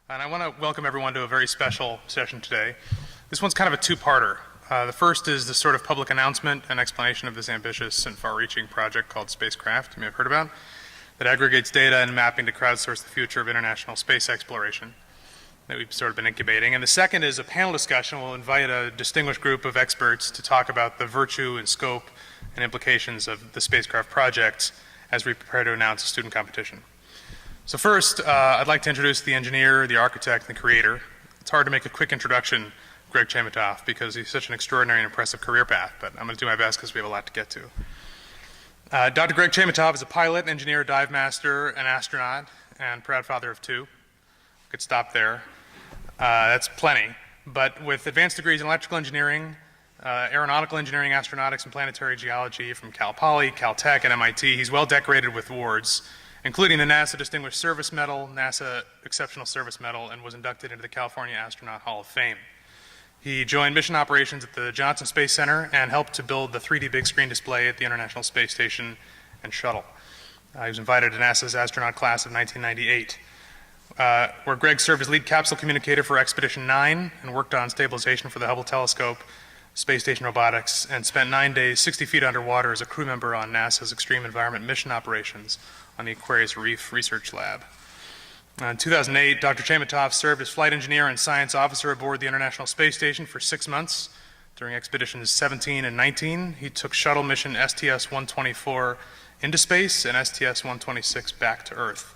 And I want to welcome everyone to a very special session today. This one's kind of a two-parter. The first is the sort of public announcement and explanation of this ambitious and far-reaching project called SpaceCRAFT, you may have heard about, that aggregates data and mapping to crowdsource the future of international space exploration that we've sort of been incubating. And the second is a panel discussion. We'll invite a distinguished group of experts to talk about the virtue and scope and implications of the SpaceCRAFT project as we prepare to announce a student competition. So first, I'd like to introduce the engineer, the architect, and the creator. It's hard to make a quick introduction, Greg Chamitoff, because he's such an extraordinary and impressive career path, but I'm going to do my best because we have a lot to get to. Dr. Greg Chamitoff is a pilot, engineer, dive master, an astronaut, and proud father of two. Could stop there. That's plenty. But with advanced degrees in electrical engineering, aeronautical engineering, astronautics, and planetary geology from Cal Poly, Caltech, and MIT, he's well decorated with awards, including the NASA Distinguished Service Medal, NASA Exceptional Service Medal, and was inducted into the California Astronaut Hall of Fame. He joined mission operations at the Johnson Space Center and helped to build the 3D big screen display at the International Space Station and Shuttle. He was invited to NASA's astronaut class of 1998, where Greg served as lead capsule communicator for Expedition 9 and worked on stabilization for the Hubble telescope, space station robotics, and spent 9 days 60 feet underwater as a crew member on NASA's extreme environment mission operations on the Aquarius Reef Research Lab. In 2008, Dr. Chamitoff served as flight engineer and science officer aboard the International Space Station for 6 months. During expeditions 17 and 19, he took shuttle mission STS-124 into space and STS-126 back to Earth.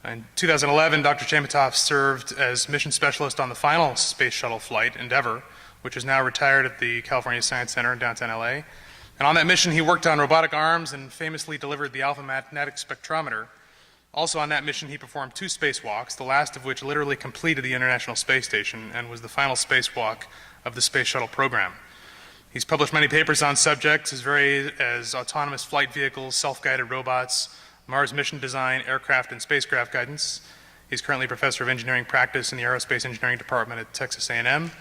In 2011, Dr. Chamitoff served as mission specialist on the final space shuttle flight, Endeavour, which is now retired at the California Science Center in downtown LA. And on that mission, he worked on robotic arms and famously delivered the alpha magnetic spectrometer. Also on that mission, he performed 2 spacewalks, the last of which literally completed the International Space Station and was the final spacewalk of the Space Shuttle program. He's published many papers on subjects as varied as autonomous flight vehicles, self-guided robots, Mars mission design, aircraft and spacecraft guidance. He's currently professor of engineering practice in the Aerospace Engineering Department at Texas A&M,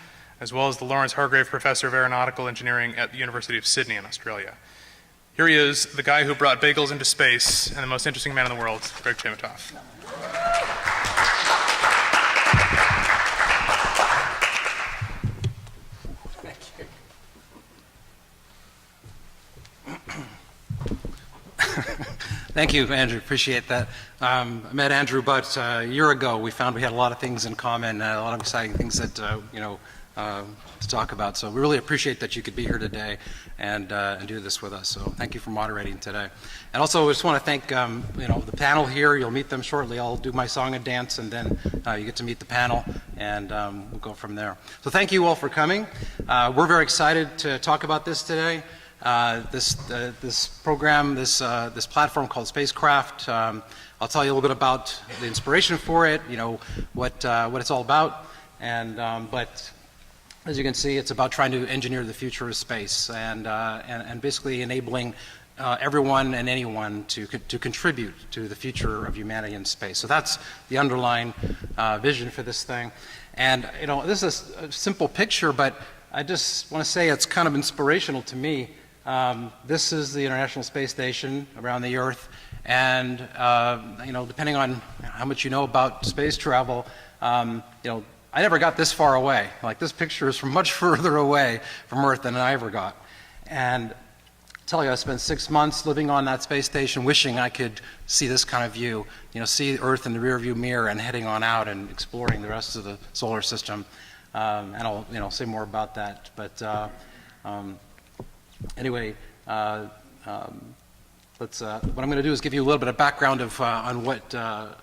as well as the Lawrence Hargrave Professor of Aeronautical Engineering at the University of Sydney in Australia. Here he is, the guy who brought bagels into space and the most interesting man in the world, Greg Chamitoff. Thank you. Thank you, Andrew. Appreciate that. I met Andrew about a year ago. We found we had a lot of things in common, a lot of exciting things that to talk about. So we really appreciate that you could be here today and do this with us. So thank you for moderating today. And also, I just want to thank the panel here. You'll meet them shortly. I'll do my song and dance, and then you get to meet the panel, and we'll go from there. So thank you all for coming. We're very excited to talk about this today. This program, this platform called SpaceCRAFT. I'll tell you a little bit about the inspiration for it. What it's all about, but as you can see, it's about trying to engineer the future of space and basically enabling everyone and anyone to contribute to the future of humanity in space. So that's the underlying vision for this thing. And this is a simple picture, but I just want to say it's kind of inspirational to me. This is the International Space Station around the Earth, and depending on how much you know about space travel, I never got this far away. Like, this picture is from much further away from Earth than I ever got. And I tell you, I spent 6 months living on that space station, wishing I could see this kind of view. See Earth in the rearview mirror and heading on out and exploring the rest of the solar system. And I'll say more about that. But anyway, what I'm going to do is give you a little bit of background on what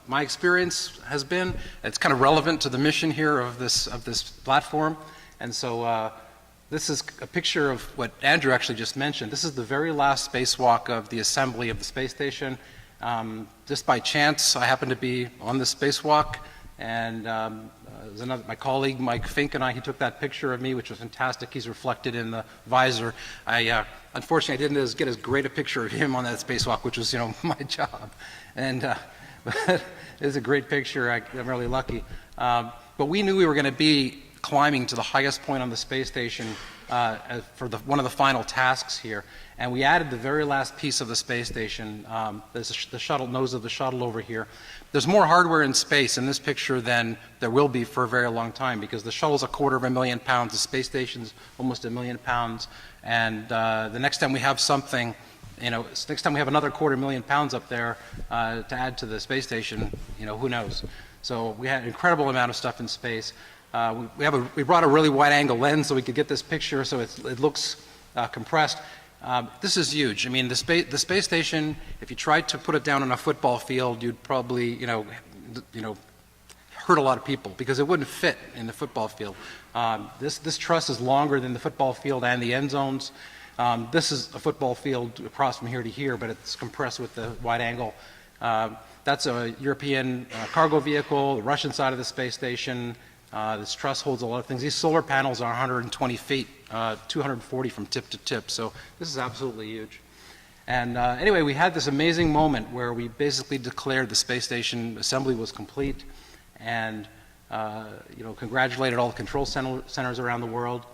my experience has been. It's kind of relevant to the mission here of this platform. And so this is a picture of what Andrew actually just mentioned. This is the very last spacewalk of the assembly of the space station. Just by chance, I happened to be on the spacewalk, and my colleague Mike Fink and he took that picture of me, which was fantastic. He's reflected in the visor. Unfortunately, I didn't get as great a picture of him on that spacewalk, which was my job. And but it's a great picture. I'm really lucky. But we knew we were going to be climbing to the highest point on the space station for one of the final tasks here. And we added the very last piece of the space station. There's the shuttle, nose of the shuttle over here. There's more hardware in space in this picture than there will be for a very long time, because the shuttle's 250,000 pounds, the space station's almost 1,000,000 pounds, and the next time we have something, next time we have another 250,000 pounds up there to add to the space station, who knows. So we had an incredible amount of stuff in space. We brought a really wide-angle lens so we could get this picture so it looks compressed. This is huge. I mean, the space station, if you tried to put it down on a football field, you'd probably, hurt a lot of people because it wouldn't fit in the football field. This truss is longer than the football field and the end zones. This is a football field across from here to here, but it's compressed with the wide angle. That's a European cargo vehicle, the Russian side of the space station. This truss holds a lot of things. These solar panels are 120 feet, 240 from tip to tip, so this is absolutely huge. And anyway, we had this amazing moment where we basically declared the space station assembly was complete, and congratulated all the control centers around the world.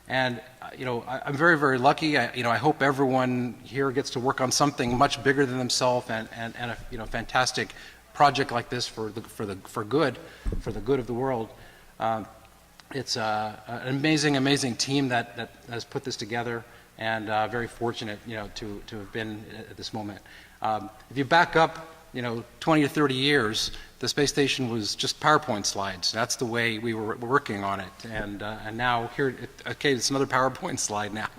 And I'm very, very lucky. I hope everyone here gets to work on something much bigger than themselves, and a fantastic project like this for the good of the world. It's an amazing team that has put this together, and very fortunate, to have been at this moment. If you back up, 20 to 30 years, the space station was just PowerPoint slides. That's the way we were working on it, and now here, okay, it's another PowerPoint slide now,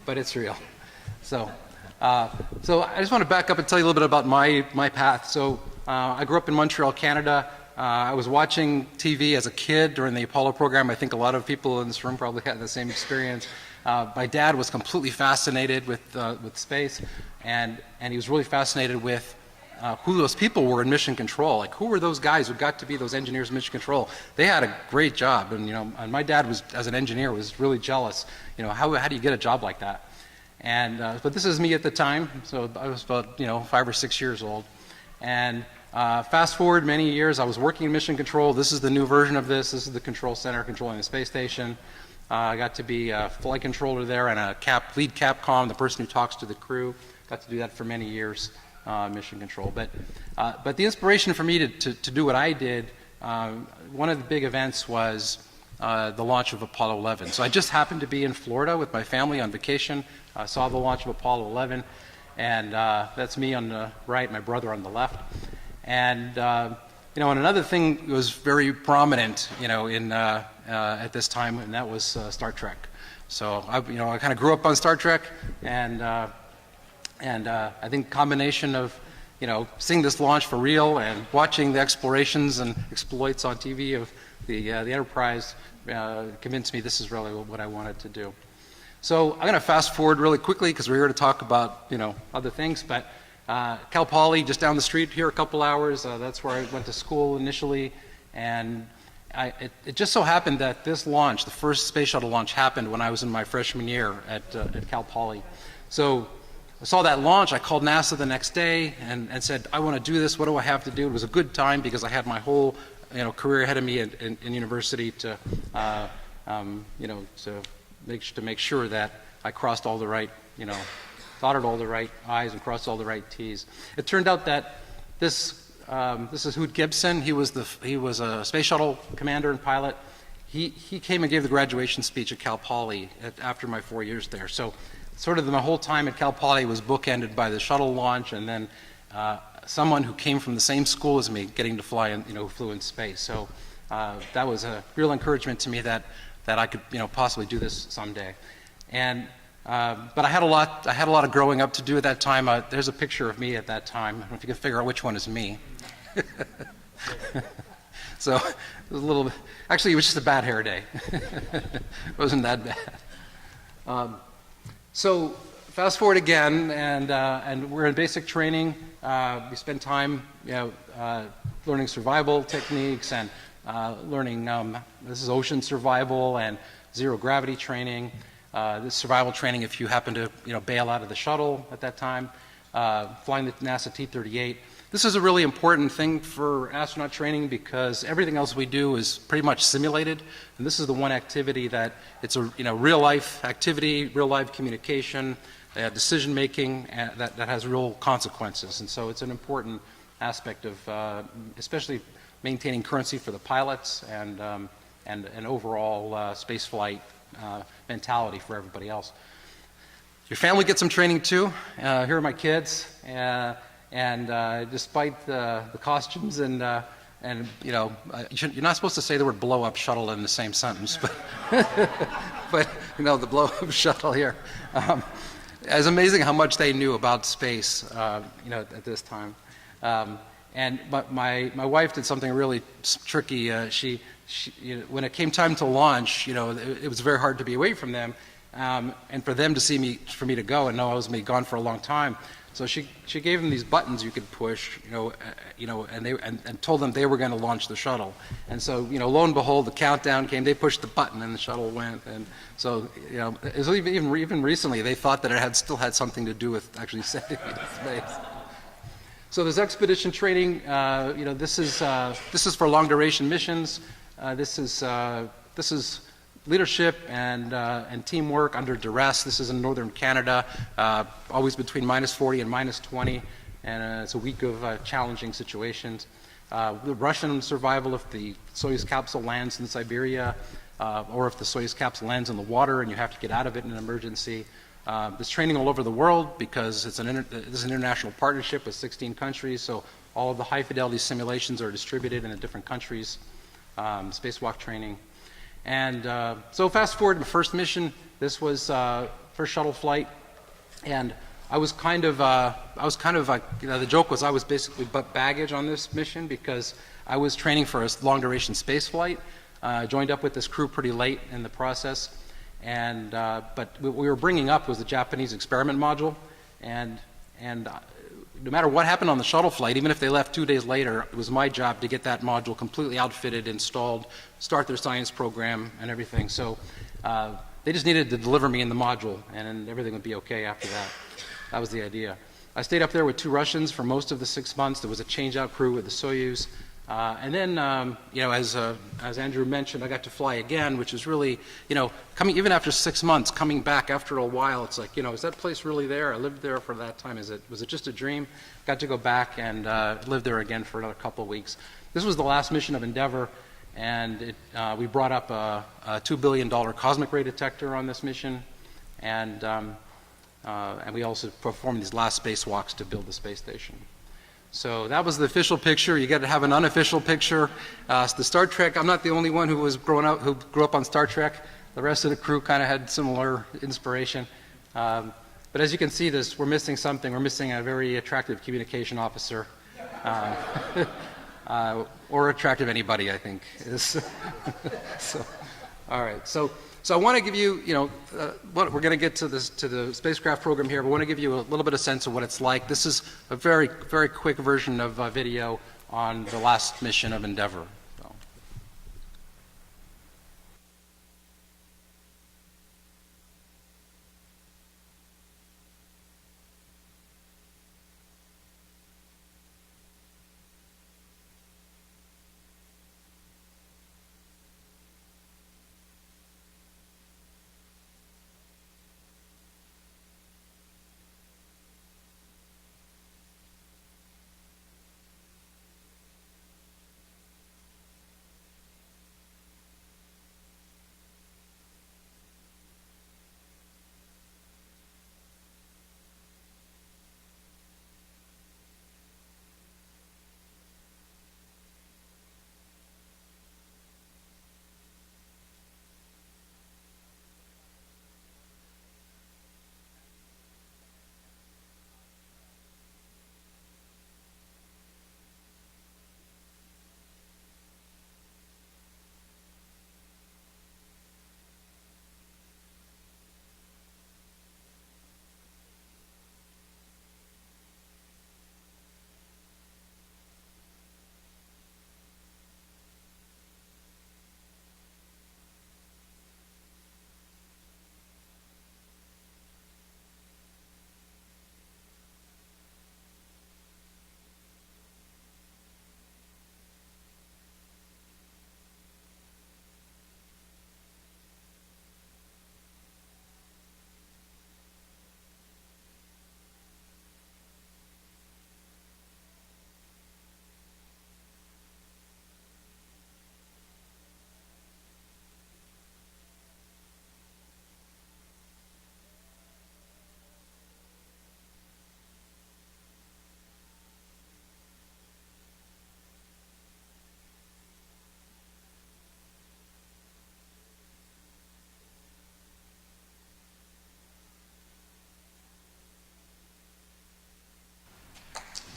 but it's real. So I just want to back up and tell you a little bit about my path. So I grew up in Montreal, Canada. I was watching TV as a kid during the Apollo program. I think a lot of people in this room probably had the same experience. My dad was completely fascinated with space, and he was really fascinated with who those people were in mission control. Like, who were those guys who got to be those engineers in mission control? They had a great job, and my dad was, as an engineer, was really jealous. How do you get a job like that? And but this is me at the time, so I was about 5 or 6 years old, and fast forward many years, I was working in mission control. This is the new version of this. This is the control center controlling the space station. I got to be a flight controller there and a lead Capcom, the person who talks to the crew. Got to do that for many years, mission control. But the inspiration for me to do what I did, one of the big events was the launch of Apollo 11. So I just happened to be in Florida with my family on vacation. I saw the launch of Apollo 11, and that's me on the right, my brother on the left. And and another thing was very prominent, at this time, and that was Star Trek. So I kind of grew up on Star Trek, and I think combination of seeing this launch for real and watching the explorations and exploits on TV of the Enterprise convinced me this is really what I wanted to do. So I'm going to fast forward really quickly because we're here to talk about other things, but. Cal Poly, just down the street here, a couple hours. That's where I went to school initially, and it just so happened that this launch, the first space shuttle launch, happened when I was in my freshman year at Cal Poly. So I saw that launch. I called NASA the next day and said, "I want to do this. What do I have to do?" It was a good time because I had my whole career ahead of me in university to make sure that I crossed all the right dotted all the right I's and crossed all the right T's. It turned out that this is Hoot Gibson. He was a space shuttle commander and pilot. He came and gave the graduation speech at Cal Poly after my 4 years there. So sort of my whole time at Cal Poly was bookended by the shuttle launch, and then someone who came from the same school as me getting to fly and who flew in space. So that was a real encouragement to me that I could possibly do this someday. And but I had a lot of growing up to do at that time. There's a picture of me at that time. I don't know if you can figure out which one is me. So it was a little bit, actually it was just a bad hair day. It wasn't that bad. So fast forward again, and we're in basic training. We spend time learning survival techniques and learning, this is ocean survival and zero gravity training. This survival training if you happen to bail out of the shuttle at that time, flying the NASA T-38. This is a really important thing for astronaut training because everything else we do is pretty much simulated, and this is the one activity that it's a real life activity, real life communication, decision making that has real consequences, and so it's an important aspect of especially maintaining currency for the pilots and an overall space flight mentality for everybody else. Your family gets some training too. Here are my kids. And despite the costumes and you're not supposed to say the word blow-up shuttle in the same sentence, but the blow-up shuttle here. It's amazing how much they knew about space, at this time. But my wife did something really tricky. She when it came time to launch, it was very hard to be away from them, and for them to see me, for me to go and know I was going to be gone for a long time. So she gave them these buttons you could push, and told them they were going to launch the shuttle. And so, lo and behold, the countdown came. They pushed the button, and the shuttle went. And so, it was even recently they thought that it still had something to do with actually sending me to space. So there's expedition training. This is for long duration missions. This is leadership and teamwork under duress. This is in northern Canada, always between -40 and -20, and it's a week of challenging situations. The Russian survival if the Soyuz capsule lands in Siberia, or if the Soyuz capsule lands in the water and you have to get out of it in an emergency. There's training all over the world because this is an international partnership with 16 countries, so all of the high-fidelity simulations are distributed in the different countries. Spacewalk training. And so fast forward to the first mission. This was first shuttle flight, and I was kind of the joke was I was basically but baggage on this mission because I was training for a long duration space flight. Joined up with this crew pretty late in the process, and but what we were bringing up was the Japanese experiment module, and no matter what happened on the shuttle flight, even if they left 2 days later, it was my job to get that module completely outfitted, installed, start their science program and everything. So they just needed to deliver me in the module, and everything would be okay after that. That was the idea. I stayed up there with 2 Russians for most of the 6 months. There was a change-out crew with the Soyuz. And then, as Andrew mentioned, I got to fly again, which is really, coming even after 6 months, coming back after a while, it's like, is that place really there? I lived there for that time. Was it just a dream? Got to go back and live there again for another couple of weeks. This was the last mission of Endeavour, and we brought up a $2 billion cosmic ray detector on this mission, and we also performed these last spacewalks to build the space station. So that was the official picture. You got to have an unofficial picture. The Star Trek, I'm not the only one who grew up on Star Trek. The rest of the crew kind of had similar inspiration. But as you can see, we're missing something. We're missing a very attractive communication officer. Or attractive anybody, I think. So, all right. So I want to give you, we're going to get to the spacecraft program here, but I want to give you a little bit of sense of what it's like. This is a very, very quick version of a video on the last mission of Endeavour. So.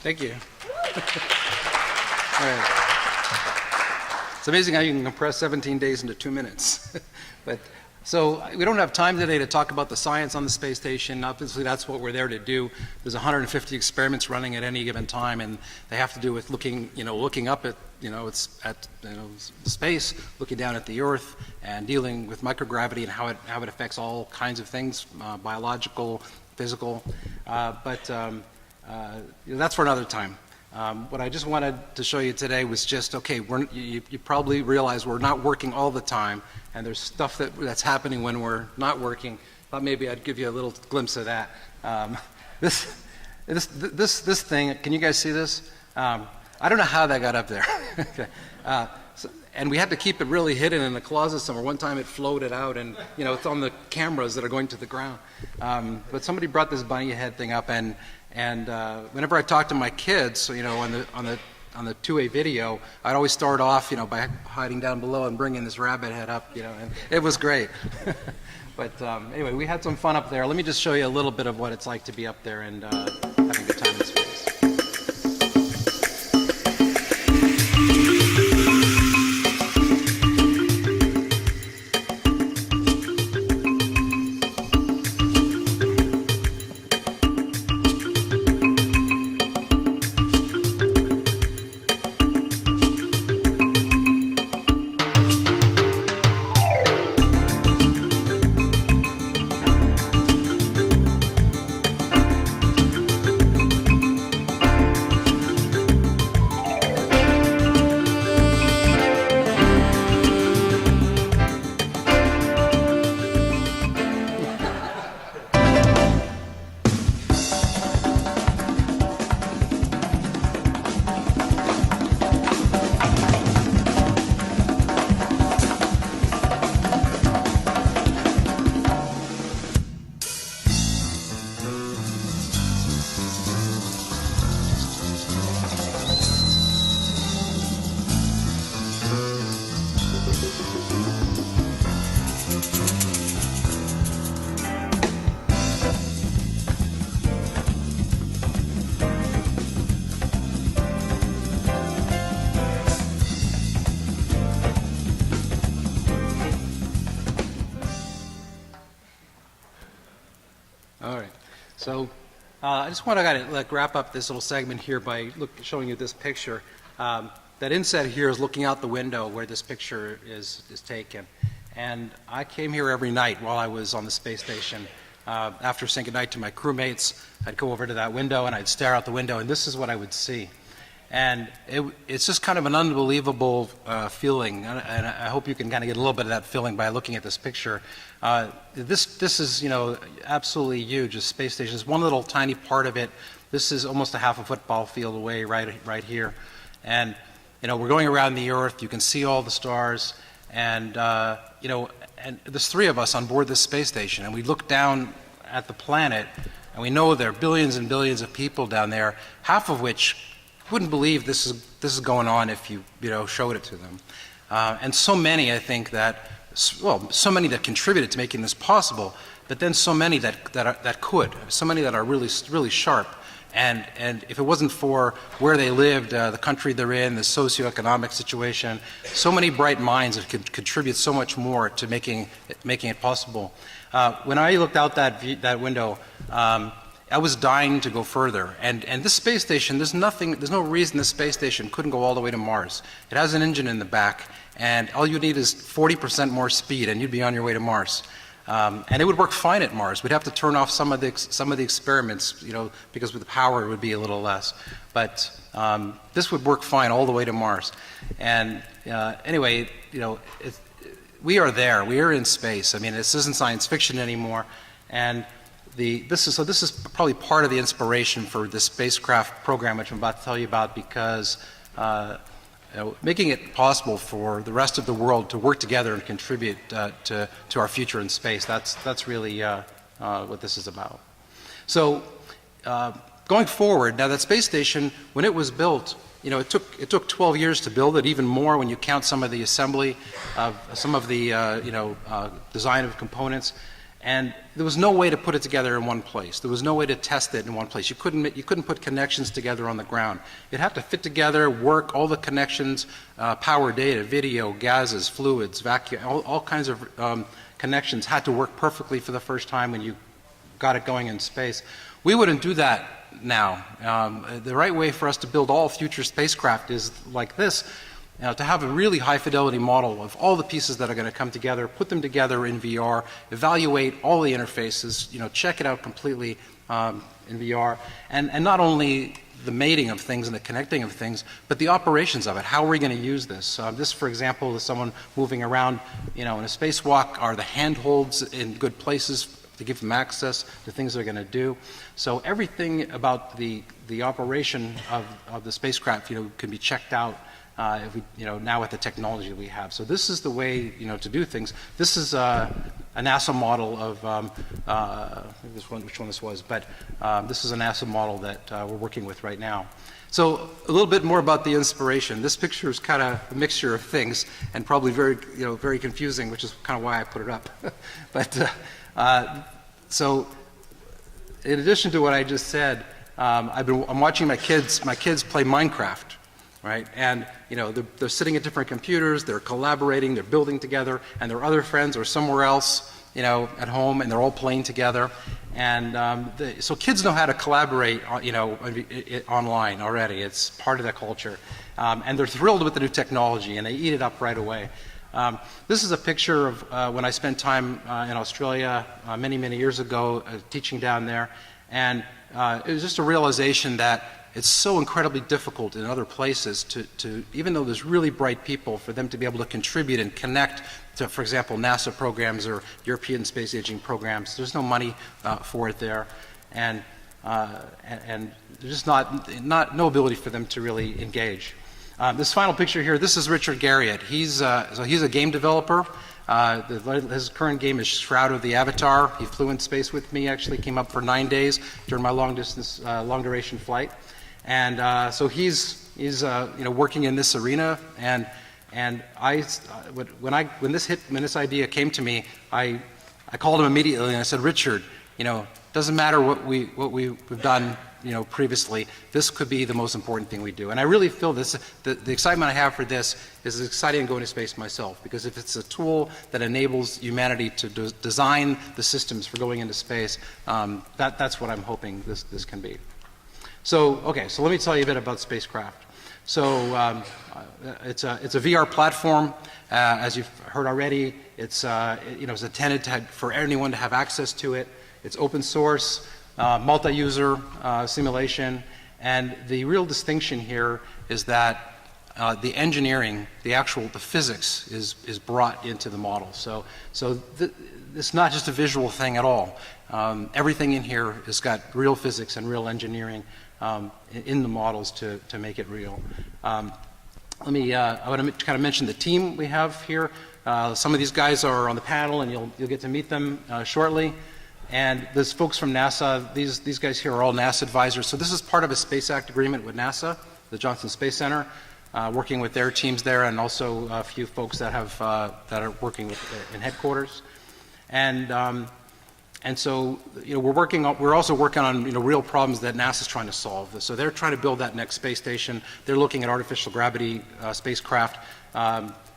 Thank you. All right. It's amazing how you can compress 17 days into 2 minutes. But so we don't have time today to talk about the science on the space station. Obviously, that's what we're there to do. There's 150 experiments running at any given time, and they have to do with looking up at space, looking down at the Earth, and dealing with microgravity and how it affects all kinds of things, biological, physical. But that's for another time. What I just wanted to show you today was just, okay, you probably realize we're not working all the time, and there's stuff that's happening when we're not working. Thought maybe I'd give you a little glimpse of that. This thing, can you guys see this? I don't know how that got up there. Okay. And we had to keep it really hidden in a closet somewhere. One time it floated out, and it's on the cameras that are going to the ground. But somebody brought this bunny head thing up, and whenever I talk to my kids, on the 2A video, I'd always start off, by hiding down below and bringing this rabbit head up, and it was great. But anyway, we had some fun up there. Let me just show you a little bit of what it's like to be up there and having a good time in space. All right. So I just want to wrap up this little segment here by showing you this picture. That inset here is looking out the window where this picture is taken. And I came here every night while I was on the space station. After saying goodnight to my crewmates, I'd go over to that window and I'd stare out the window, and this is what I would see. And it's just kind of an unbelievable feeling, and I hope you can kind of get a little bit of that feeling by looking at this picture. This is, absolutely huge. The space station is one little tiny part of it. This is almost a half a football field away right here. And, we're going around the Earth. You can see all the stars. And, and there's 3 of us on board this space station, and we look down at the planet, and we know there are billions and billions of people down there, half of which wouldn't believe this is going on if you showed it to them. And so many, I think, so many that contributed to making this possible, but then so many that could, so many that are really, really sharp. And if it wasn't for where they lived, the country they're in, the socioeconomic situation, so many bright minds that could contribute so much more to making it possible. When I looked out that window, I was dying to go further. And this space station, there's no reason this space station couldn't go all the way to Mars. It has an engine in the back, and all you need is 40% more speed, and you'd be on your way to Mars. And it would work fine at Mars. We'd have to turn off some of the experiments, because with the power it would be a little less. But this would work fine all the way to Mars. And anyway, we are there. We are in space. I mean, this isn't science fiction anymore. And this is probably part of the inspiration for the spacecraft program, which I'm about to tell you about, because making it possible for the rest of the world to work together and contribute to our future in space, that's really what this is about. So going forward, now that space station, when it was built, it took 12 years to build it, even more when you count some of the assembly of some of the design of components. And there was no way to put it together in one place. There was no way to test it in one place. You couldn't put connections together on the ground. It had to fit together, work, all the connections, power, data, video, gases, fluids, vacuum, all kinds of connections had to work perfectly for the first time when you got it going in space. We wouldn't do that now. The right way for us to build all future spacecraft is like this. To have a really high fidelity model of all the pieces that are going to come together, put them together in VR, evaluate all the interfaces, check it out completely in VR, and not only the mating of things and the connecting of things, but the operations of it. How are we going to use this? This, for example, is someone moving around, in a spacewalk. Are the handholds in good places to give them access to things they're going to do? So everything about the operation of the spacecraft, can be checked out. If we, now with the technology we have. So this is the way, to do things. This is a NASA model of, which one this was, but this is a NASA model that we're working with right now. So a little bit more about the inspiration. This picture is kind of a mixture of things and probably very, very confusing, which is kind of why I put it up. But so in addition to what I just said, I'm watching my kids play Minecraft. Right? And they're sitting at different computers, they're collaborating, they're building together, and their other friends are somewhere else, at home, and they're all playing together. And so kids know how to collaborate, online already. It's part of their culture. And they're thrilled with the new technology, and they eat it up right away. This is a picture of when I spent time in Australia many, many years ago teaching down there. And it was just a realization that it's so incredibly difficult in other places to, even though there's really bright people, for them to be able to contribute and connect to, for example, NASA programs or European space aging programs. There's no money for it there, and there's just no ability for them to really engage. This final picture here, this is Richard Garriott. He's a game developer. His current game is Shroud of the Avatar. He flew in space with me, actually came up for 9 days during my long duration flight. And so he's working in this arena, and when this idea came to me, I called him immediately and I said, Richard, doesn't matter what we've done, previously, this could be the most important thing we do. And I really feel the excitement I have for this is as exciting as going to space myself, because if it's a tool that enables humanity to design the systems for going into space, that's what I'm hoping this can be. So let me tell you a bit about SpaceCRAFT. So it's a VR platform, as you've heard already. It's it's intended for anyone to have access to it. It's open source, multi-user simulation, and the real distinction here is that the engineering, the physics is brought into the model. So it's not just a visual thing at all. Everything in here has got real physics and real engineering in the models to make it real. I want to kind of mention the team we have here. Some of these guys are on the panel, and you'll get to meet them shortly. And there's folks from NASA. These guys here are all NASA advisors. So this is part of a Space Act agreement with NASA, the Johnson Space Center, working with their teams there, and also a few folks that are working in headquarters. And so, we're also working on, real problems that NASA's trying to solve. So they're trying to build that next space station. They're looking at artificial gravity spacecraft.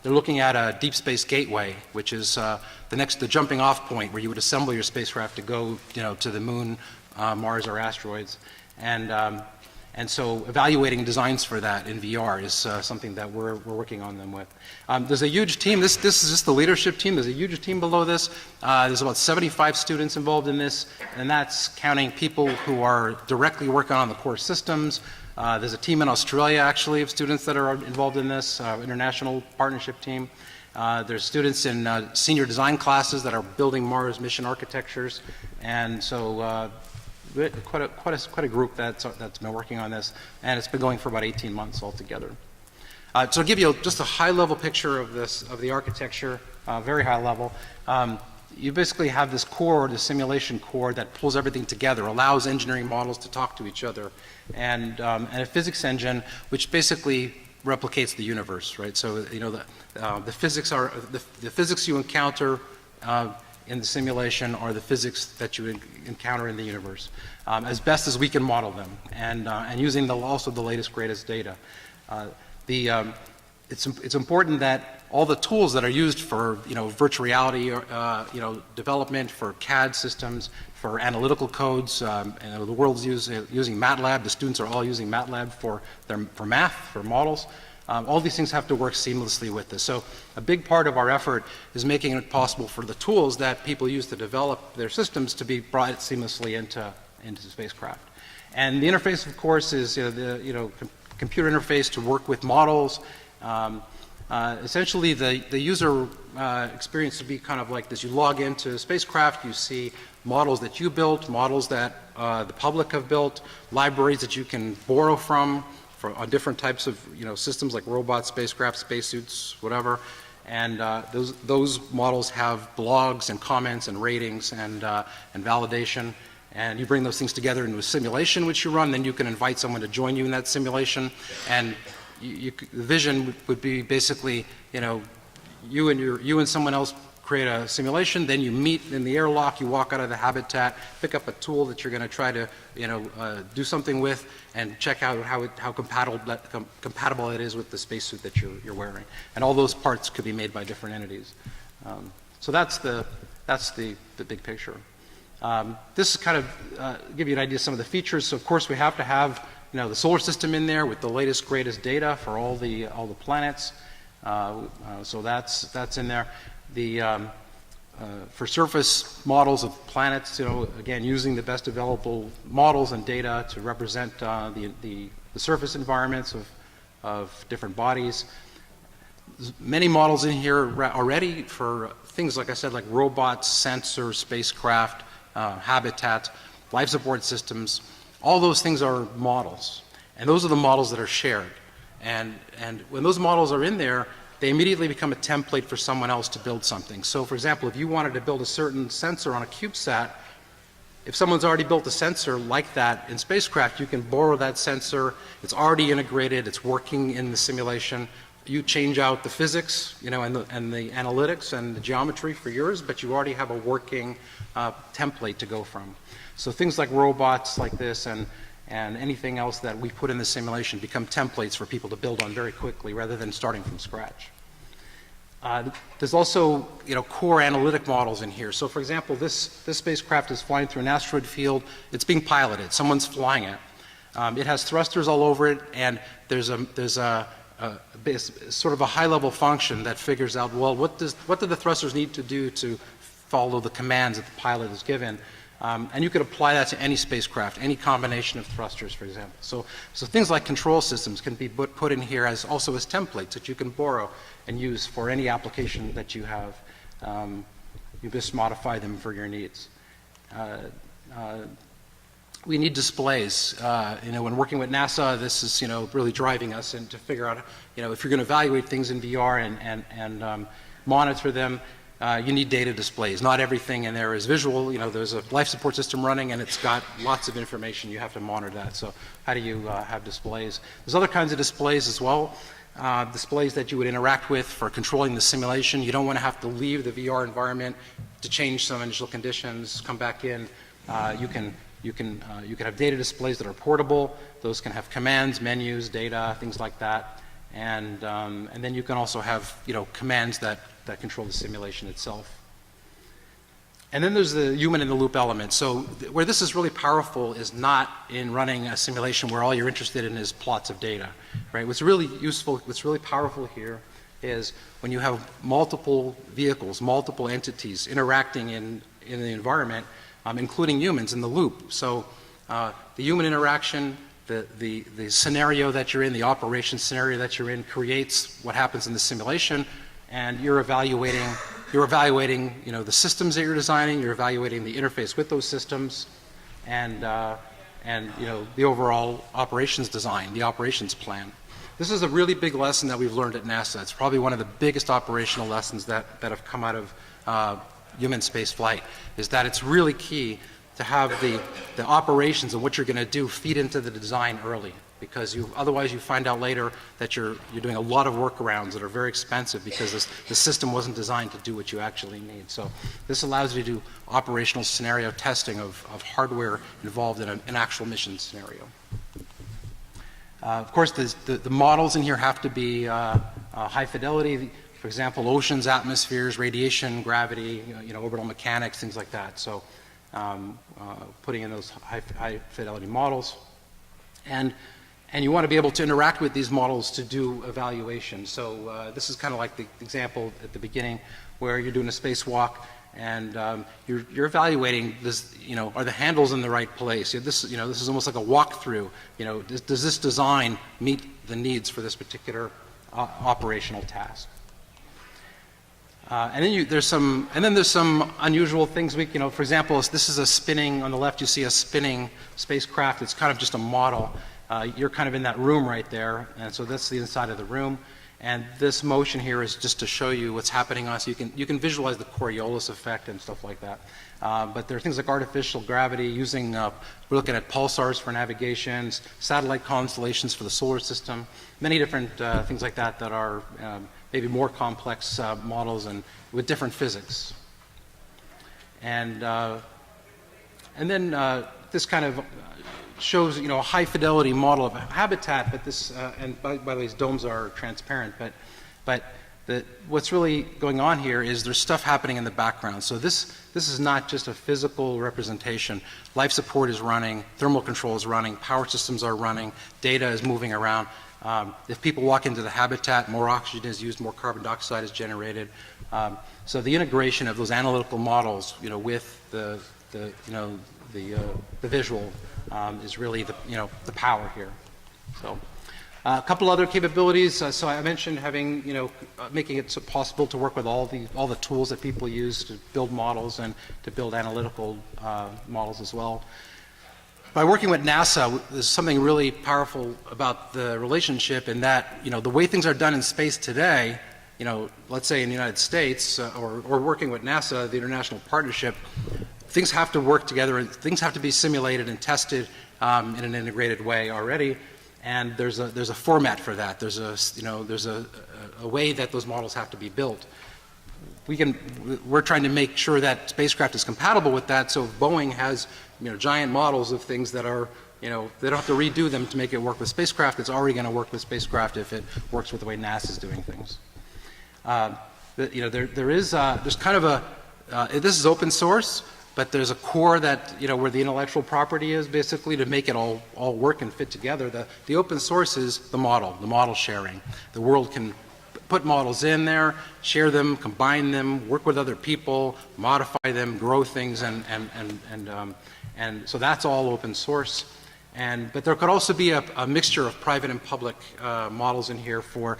They're looking at a deep space gateway, which is the jumping off point where you would assemble your spacecraft to go, to the moon, Mars, or asteroids. And so evaluating designs for that in VR is something that we're working on them with. There's a huge team. This is just the leadership team. There's a huge team below this. There's about 75 students involved in this, and that's counting people who are directly working on the core systems. There's a team in Australia, actually, of students that are involved in this, international partnership team. There's students in senior design classes that are building Mars mission architectures, and so quite a group that's been working on this, and it's been going for about 18 months altogether. So to give you just a high-level picture of the architecture, very high level, you basically have this core, the simulation core, that pulls everything together, allows engineering models to talk to each other, and a physics engine which basically replicates the universe, right? So the physics you encounter in the simulation are the physics that you encounter in the universe, as best as we can model them, and using also the latest, greatest data. It's important that all the tools that are used for virtual reality development, for CAD systems, for analytical codes, and the world's using MATLAB. The students are all using MATLAB for math, for models. All these things have to work seamlessly with this. So a big part of our effort is making it possible for the tools that people use to develop their systems to be brought seamlessly into spacecraft. And the interface, of course, is the computer interface to work with models. Essentially, the user experience to be kind of like this. You log into spacecraft, you see models that you built, models that the public have built, libraries that you can borrow from on different types of systems like robots, spacecraft, spacesuits, whatever. And those models have blogs and comments and ratings and validation. And you bring those things together into a simulation which you run. Then you can invite someone to join you in that simulation. And the vision would be basically, you and someone else create a simulation, then you meet in the airlock, you walk out of the habitat, pick up a tool that you're going to try to, do something with, and check out how compatible it is with the spacesuit that you're wearing. And all those parts could be made by different entities. So that's the big picture. This is kind of give you an idea of some of the features. So of course we have to have the solar system in there with the latest, greatest data for all the planets. So that's in there. For surface models of planets, again, using the best available models and data to represent the surface environments of different bodies. There's many models in here already for things, like I said, like robots, sensors, spacecraft, habitat, life support systems. All those things are models, and those are the models that are shared. And when those models are in there, they immediately become a template for someone else to build something. So for example, if you wanted to build a certain sensor on a CubeSat, if someone's already built a sensor like that in spacecraft, you can borrow that sensor. It's already integrated, it's working in the simulation. You change out the physics, and the analytics and the geometry for yours, but you already have a working template to go from. So things like robots like this and anything else that we put in the simulation become templates for people to build on very quickly rather than starting from scratch. There's also core analytic models in here. So for example, this spacecraft is flying through an asteroid field. It's being piloted. Someone's flying it. It has thrusters all over it, and there's a sort of a high-level function that figures out, well, what do the thrusters need to do to follow the commands that the pilot is given. And you could apply that to any spacecraft, any combination of thrusters, for example. So things like control systems can be put in here also as templates that you can borrow and use for any application that you have. You just modify them for your needs. We need displays. When working with NASA, this is really driving us and to figure out if you're going to evaluate things in VR and monitor them. You need data displays. Not everything in there is visual. There's a life support system running and it's got lots of information. You have to monitor that. So how do you have displays? There's other kinds of displays as well. Displays that you would interact with for controlling the simulation. You don't want to have to leave the VR environment to change some initial conditions, come back in. You can have data displays that are portable. Those can have commands, menus, data, things like that. And then you can also have commands that control the simulation itself. And then there's the human in the loop element. So where this is really powerful is not in running a simulation where all you're interested in is plots of data, right? What's really useful, what's really powerful here is when you have multiple vehicles, multiple entities interacting in the environment, including humans in the loop. So the human interaction, the scenario that you're in, the operation scenario that you're in creates what happens in the simulation, and you're evaluating the systems that you're designing, you're evaluating the interface with those systems, and the overall operations design, the operations plan. This is a really big lesson that we've learned at NASA. It's probably one of the biggest operational lessons that have come out of human space flight, is that it's really key to have the operations and what you're going to do feed into the design early. because otherwise you find out later that you're doing a lot of workarounds that are very expensive because the system wasn't designed to do what you actually need. So this allows you to do operational scenario testing of hardware involved in an actual mission scenario. Of course, the models in here have to be high fidelity. For example, oceans, atmospheres, radiation, gravity, orbital mechanics, things like that. So putting in those high fidelity models. And you want to be able to interact with these models to do evaluation. So this is kind of like the example at the beginning where you're doing a spacewalk and you're evaluating this, are the handles in the right place? This is almost like a walkthrough. Does this design meet the needs for this particular operational task? And then there's some unusual things. For example, this is a spinning. On the left, you see a spinning spacecraft. It's kind of just a model. You're kind of in that room right there, and so that's the inside of the room. And this motion here is just to show you what's happening on us. You can visualize the Coriolis effect and stuff like that. But there are things like artificial gravity. We're looking at pulsars for navigation, satellite constellations for the solar system, many different things like that that are maybe more complex models and with different physics. And then this kind of shows a high fidelity model of a habitat, but this and by the way, these domes are transparent, but what's really going on here is there's stuff happening in the background. So this is not just a physical representation. Life support is running, thermal control is running, power systems are running, data is moving around. If people walk into the habitat, more oxygen is used, more carbon dioxide is generated. So the integration of those analytical models, with the visual is really the power here. So a couple other capabilities. So I mentioned having making it so possible to work with all the tools that people use to build models and to build analytical models as well. By working with NASA, there's something really powerful about the relationship in that, the way things are done in space today, let's say in the United States, or working with NASA, the international partnership, things have to work together and things have to be simulated and tested in an integrated way already. And there's a format for that. There's a way that those models have to be built. We're trying to make sure that spacecraft is compatible with that. So if Boeing has giant models of things that are they don't have to redo them to make it work with spacecraft. It's already going to work with spacecraft if it works with the way NASA is doing things. There's kind of this is open source, but there's a core that where the intellectual property is basically to make it all work and fit together. The open source is the model sharing. The world can put models in there, share them, combine them, work with other people, modify them, grow things, and so that's all open source. But there could also be a mixture of private and public models in here. For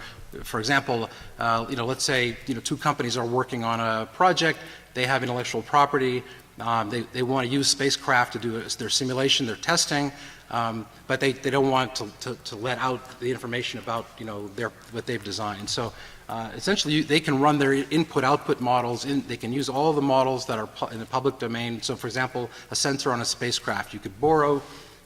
example, let's say two companies are working on a project. They have intellectual property. They want to use spacecraft to do their simulation, their testing, but they don't want to let out the information about what they've designed. So essentially, they can run their input-output models. They can use all the models that are in the public domain. So, for example, a sensor on a spacecraft, you could borrow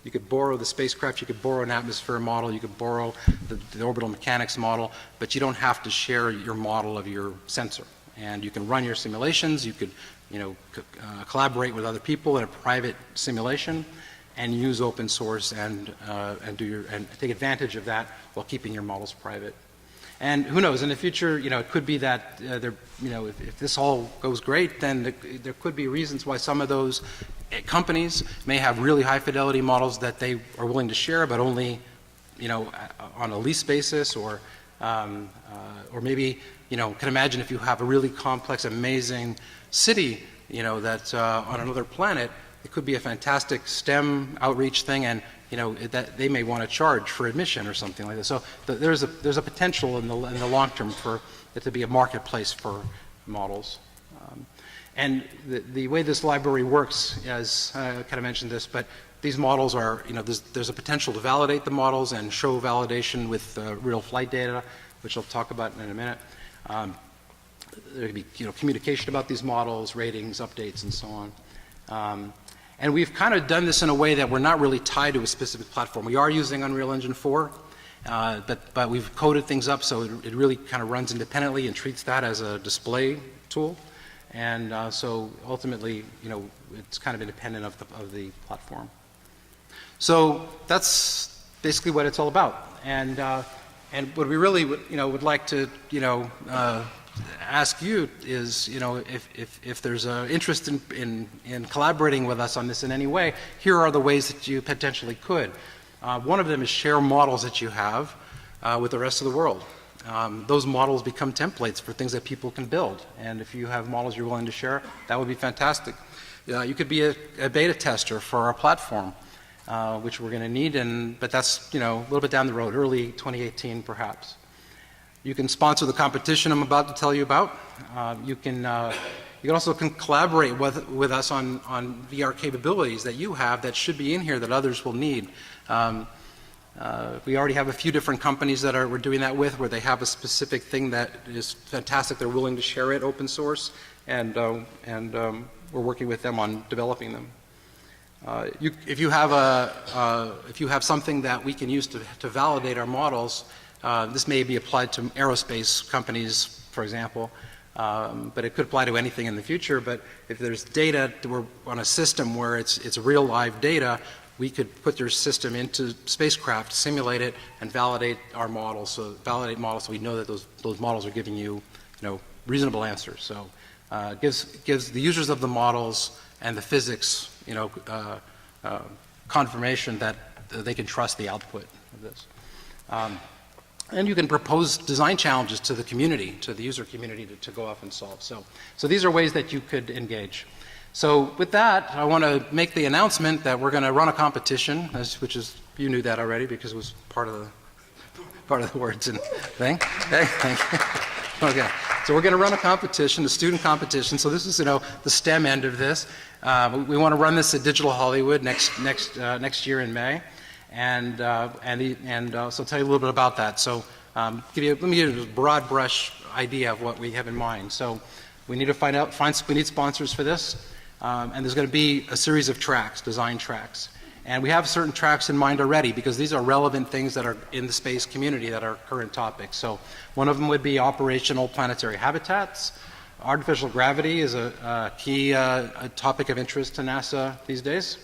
the spacecraft, you could borrow an atmosphere model, you could borrow the orbital mechanics model, but you don't have to share your model of your sensor. And you can run your simulations. You could collaborate with other people in a private simulation and use open source and take advantage of that while keeping your models private. And who knows, in the future, it could be that if this all goes great, then there could be reasons why some of those companies may have really high fidelity models that they are willing to share, but only on a lease basis, or maybe can imagine if you have a really complex, amazing city, that's on another planet, it could be a fantastic STEM outreach thing, and that they may want to charge for admission or something like that. So there's a potential in the long term for it to be a marketplace for models. And the way this library works, as I kind of mentioned this, but these models are, there's a potential to validate the models and show validation with real flight data, which I'll talk about in a minute. There could be communication about these models, ratings, updates, and so on. And we've kind of done this in a way that we're not really tied to a specific platform. We are using Unreal Engine 4, but we've coded things up so it really kind of runs independently and treats that as a display tool. And so ultimately, it's kind of independent of the platform. So that's basically what it's all about. And what we really would like to ask you is, if there's an interest in collaborating with us on this in any way, here are the ways that you potentially could. One of them is share models that you have with the rest of the world. Those models become templates for things that people can build, and if you have models you're willing to share, that would be fantastic. You could be a beta tester for our platform, which we're going to need, but that's a little bit down the road, early 2018 perhaps. You can sponsor the competition I'm about to tell you about. You can also collaborate with us on VR capabilities that you have that should be in here that others will need. We already have a few different companies that we're doing that with, where they have a specific thing that is fantastic. They're willing to share it open source, and we're working with them on developing them. If you have something that we can use to validate our models, this may be applied to aerospace companies, for example, but it could apply to anything in the future. But if there's data, we're on a system where it's real live data, we could put your system into SpaceCRAFT, simulate it, and validate our models. So we know that those models are giving you, reasonable answers. So it gives the users of the models and the physics, confirmation that they can trust the output of this. And you can propose design challenges to the community, to the user community to go off and solve. So these are ways that you could engage. So with that, I want to make the announcement that we're going to run a competition, which is, you knew that already because it was part of the words and thing. Okay, thank you. Okay, so we're going to run a competition, a student competition. So this is, the STEM end of this. We want to run this at Digital Hollywood next year in May. And so I'll tell you a little bit about that. So let me give you a broad brush idea of what we have in mind. So we need to we need sponsors for this, and there's going to be a series of tracks, design tracks. And we have certain tracks in mind already because these are relevant things that are in the space community that are current topics. So one of them would be operational planetary habitats. Artificial gravity is a key topic of interest to NASA these days.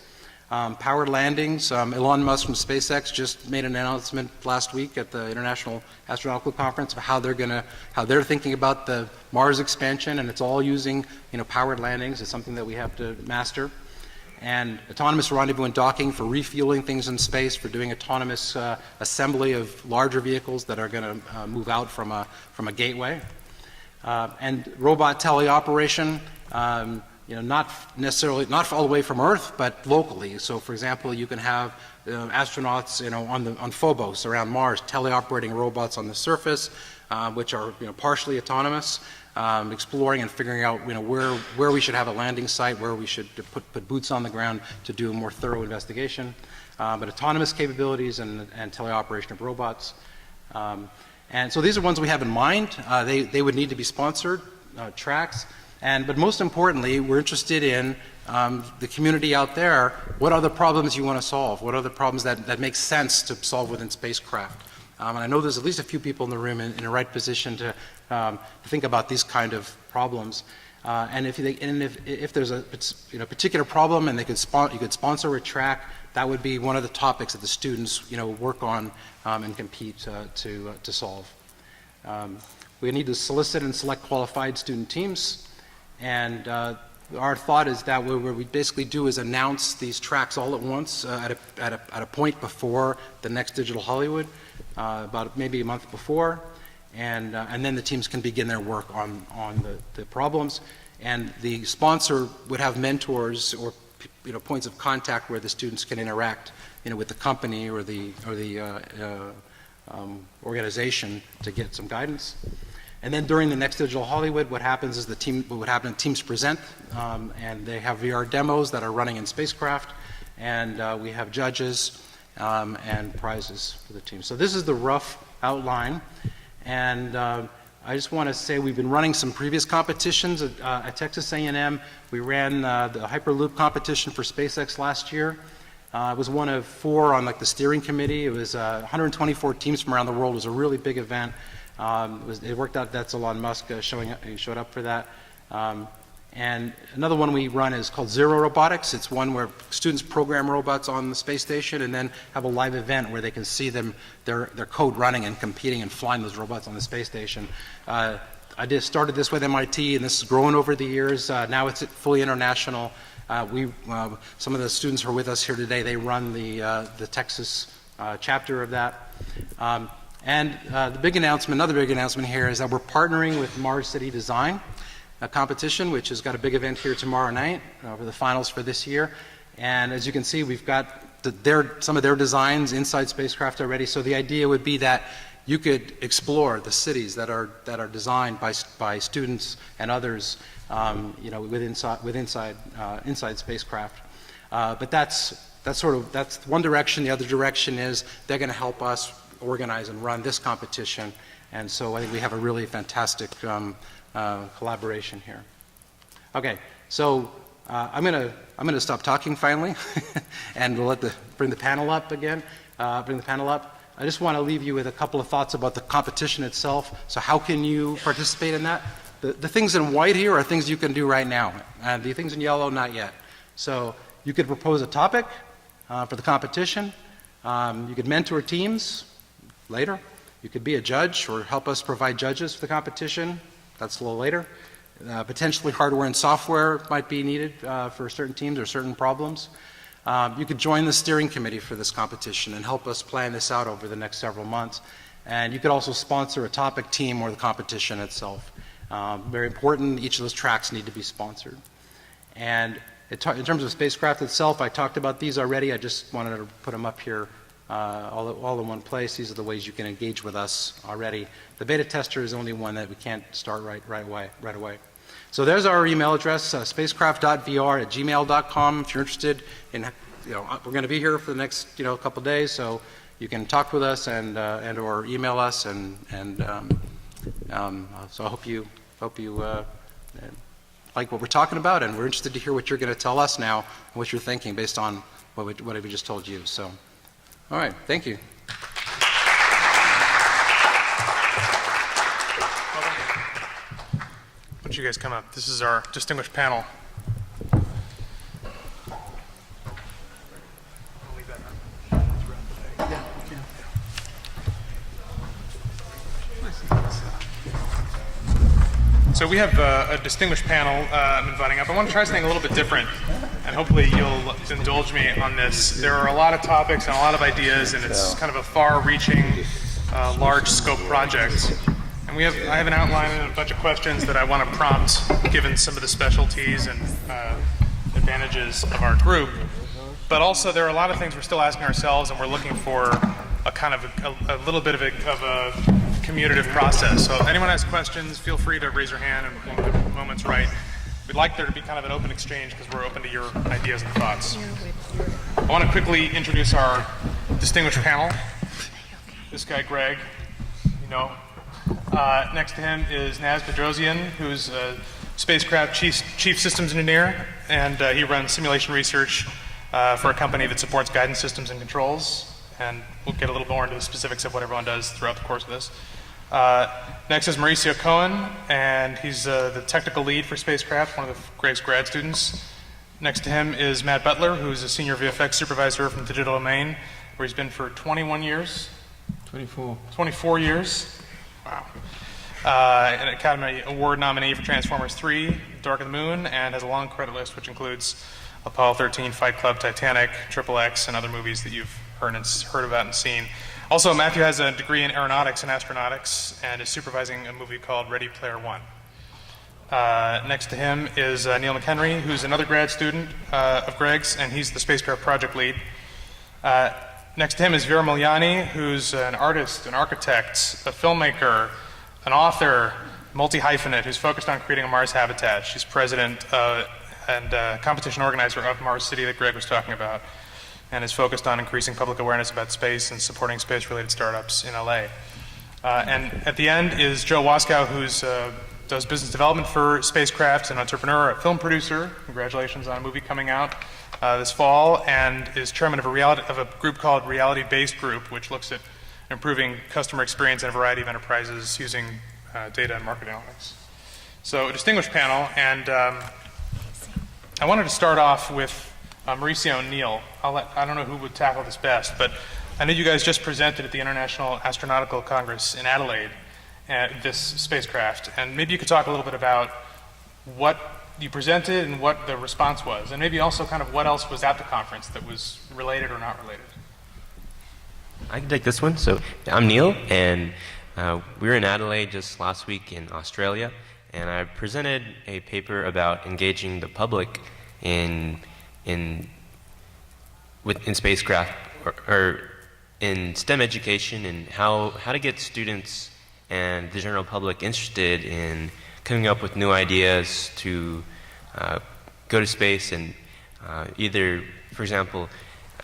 Powered landings. Elon Musk from SpaceX just made an announcement last week at the International Astronautical Conference of how they're thinking about the Mars expansion, and it's all using powered landings. It's something that we have to master. And autonomous rendezvous and docking for refueling things in space, for doing autonomous assembly of larger vehicles that are going to move out from a gateway. And robot teleoperation. Not all the way from Earth, but locally. So, for example, you can have astronauts, on Phobos around Mars, teleoperating robots on the surface, which are, partially autonomous, exploring and figuring out, where we should have a landing site, where we should put boots on the ground to do a more thorough investigation. But autonomous capabilities and teleoperation of robots. And so these are ones we have in mind. They would need to be sponsored tracks. But most importantly, we're interested in the community out there. What are the problems you want to solve? What are the problems that make sense to solve within SpaceCRAFT? And I know there's at least a few people in the room in the right position to think about these kind of problems. And if there's a particular problem and you could sponsor a track, that would be one of the topics that the students work on and compete to solve. We need to solicit and select qualified student teams. And our thought is that what we basically do is announce these tracks all at once at a point before the next Digital Hollywood, about maybe a month before, and then the teams can begin their work on the problems. And the sponsor would have mentors or points of contact where the students can interact with the company or the organization to get some guidance. And then during the next Digital Hollywood, what happens is teams present, and they have VR demos that are running in SpaceCRAFT, and we have judges and prizes for the team. So this is the rough outline, and I just want to say we've been running some previous competitions at Texas A&M. We ran the Hyperloop competition for SpaceX last year. It was one of 4 on like the steering committee. It was 124 teams from around the world. It was a really big event. It worked out. That's Elon Musk showed up for that. And another one we run is called Zero Robotics. It's one where students program robots on the space station and then have a live event where they can see their code running and competing and flying those robots on the space station. I just started this with MIT, and this has grown over the years. Now it's fully international. Some of the students who are with us here today, they run the Texas chapter of that. Another big announcement here is that we're partnering with Mars City Design, a competition which has got a big event here tomorrow night for the finals for this year. And as you can see, we've got some of their designs inside SpaceCRAFT already. So the idea would be that you could explore the cities that are designed by students and others, inside SpaceCRAFT. But that's one direction. The other direction is they're going to help us organize and run this competition. And so I think we have a really fantastic collaboration here. Okay, so I'm gonna stop talking finally, and we'll bring the panel up again. I just want to leave you with a couple of thoughts about the competition itself. So how can you participate in that? The things in white here are things you can do right now, and the things in yellow, not yet. So you could propose a topic for the competition. You could mentor teams later. You could be a judge or help us provide judges for the competition. That's a little later. Potentially hardware and software might be needed for certain teams or certain problems. You could join the steering committee for this competition and help us plan this out over the next several months. And you could also sponsor a topic team or the competition itself. Very important, each of those tracks need to be sponsored. And in terms of SpaceCRAFT itself, I talked about these already. I just wanted to put them up here all in one place. These are the ways you can engage with us already. The beta tester is only one that we can't start right away. So there's our email address, spacecraft.vr@gmail.com. If you're interested in, we're going to be here for the next, couple days, so you can talk with us and or email us, and so I hope you like what we're talking about, and we're interested to hear what you're going to tell us now and what you're thinking based on what we just told you. So, all right, thank you. Why don't you guys come up? This is our distinguished panel. So we have a distinguished panel I'm inviting up. I want to try something a little bit different, and hopefully you'll indulge me on this. There are a lot of topics and a lot of ideas, and it's kind of a far-reaching, large-scope project. And I have an outline and a bunch of questions that I want to prompt, given some of the specialties and advantages of our group. But also, there are a lot of things we're still asking ourselves, and we're looking for a kind of a little bit of a commutative process. So if anyone has questions, feel free to raise your hand, and when the moment's right, we'd like there to be kind of an open exchange because we're open to your ideas and thoughts. I want to quickly introduce our distinguished panel. This guy, Greg, next to him is Naz Bedrosian, who's a SpaceCRAFT chief systems engineer, and he runs simulation research for a company that supports guidance systems and controls. And we'll get a little more into the specifics of what everyone does throughout the course of this. Next is Mauricio Cohen, and he's the technical lead for SpaceCRAFT, one of Greg's grad students. Next to him is Matt Butler, who's a senior VFX supervisor from Digital Domain, where he's been for 21 years. 24 years. Wow. An Academy Award nominee for Transformers 3, Dark of the Moon, and has a long credit list which includes Apollo 13, Fight Club, Titanic, XXX, and other movies that you've heard about and seen. Also, Matthew has a degree in aeronautics and astronautics and is supervising a movie called Ready Player One. Next to him is Neil McHenry, who's another grad student of Greg's, and he's the SpaceCRAFT project lead. Next to him is Vera Miliani, who's an artist, an architect, a filmmaker, an author, multi-hyphenate, who's focused on creating a Mars habitat. She's president and competition organizer of Mars City that Greg was talking about, and is focused on increasing public awareness about space and supporting space-related startups in LA. And at the end is Joe Waskow, who does business development for SpaceCRAFT, an entrepreneur, a film producer. Congratulations on a movie coming out this fall, and is chairman of a group called Reality Based Group, which looks at improving customer experience in a variety of enterprises using data and market analytics. So a distinguished panel, and I wanted to start off with Mauricio and Neil. I don't know who would tackle this best, but I know you guys just presented at the International Astronautical Congress in Adelaide this spacecraft, and maybe you could talk a little bit about what you presented and what the response was, and maybe also kind of what else was at the conference that was related or not related. I can take this one. So I'm Neil, and we were in Adelaide just last week in Australia, and I presented a paper about engaging the public in spacecraft or in STEM education, and how to get students and the general public interested in coming up with new ideas to go to space. And either, for example,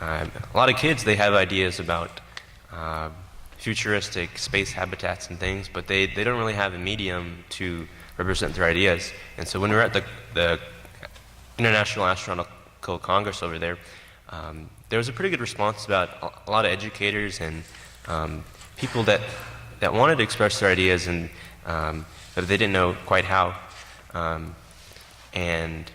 a lot of kids, they have ideas about futuristic space habitats and things, but they don't really have a medium to represent their ideas. And so when we were at the International Astronautical Congress over there, there was a pretty good response about a lot of educators and people that wanted to express their ideas, and but they didn't know quite how. And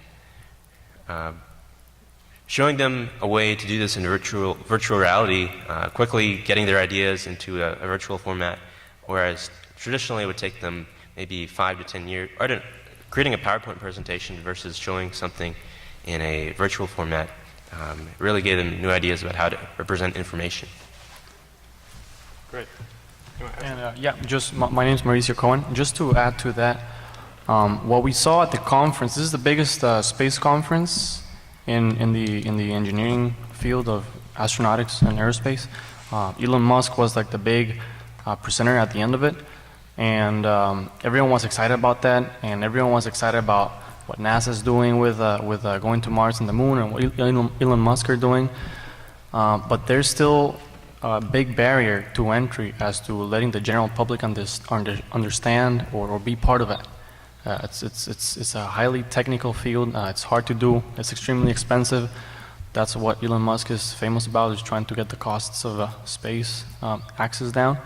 showing them a way to do this in virtual reality, quickly getting their ideas into a virtual format, whereas traditionally it would take them maybe 5 to 10 years, or creating a PowerPoint presentation versus showing something in a virtual format, really gave them new ideas about how to represent information. Great. And yeah, just my name is Mauricio Cohen. Just to add to that, what we saw at the conference, this is the biggest space conference in the engineering field of astronautics and aerospace. Elon Musk was like the big presenter at the end of it, and everyone was excited about that, and everyone was excited about what NASA's doing with going to Mars and the Moon, and what Elon Musk are doing. But there's still a big barrier to entry as to letting the general public understand or be part of it. It's a highly technical field. It's hard to do. It's extremely expensive. That's what Elon Musk is famous about, is trying to get the costs of space access down.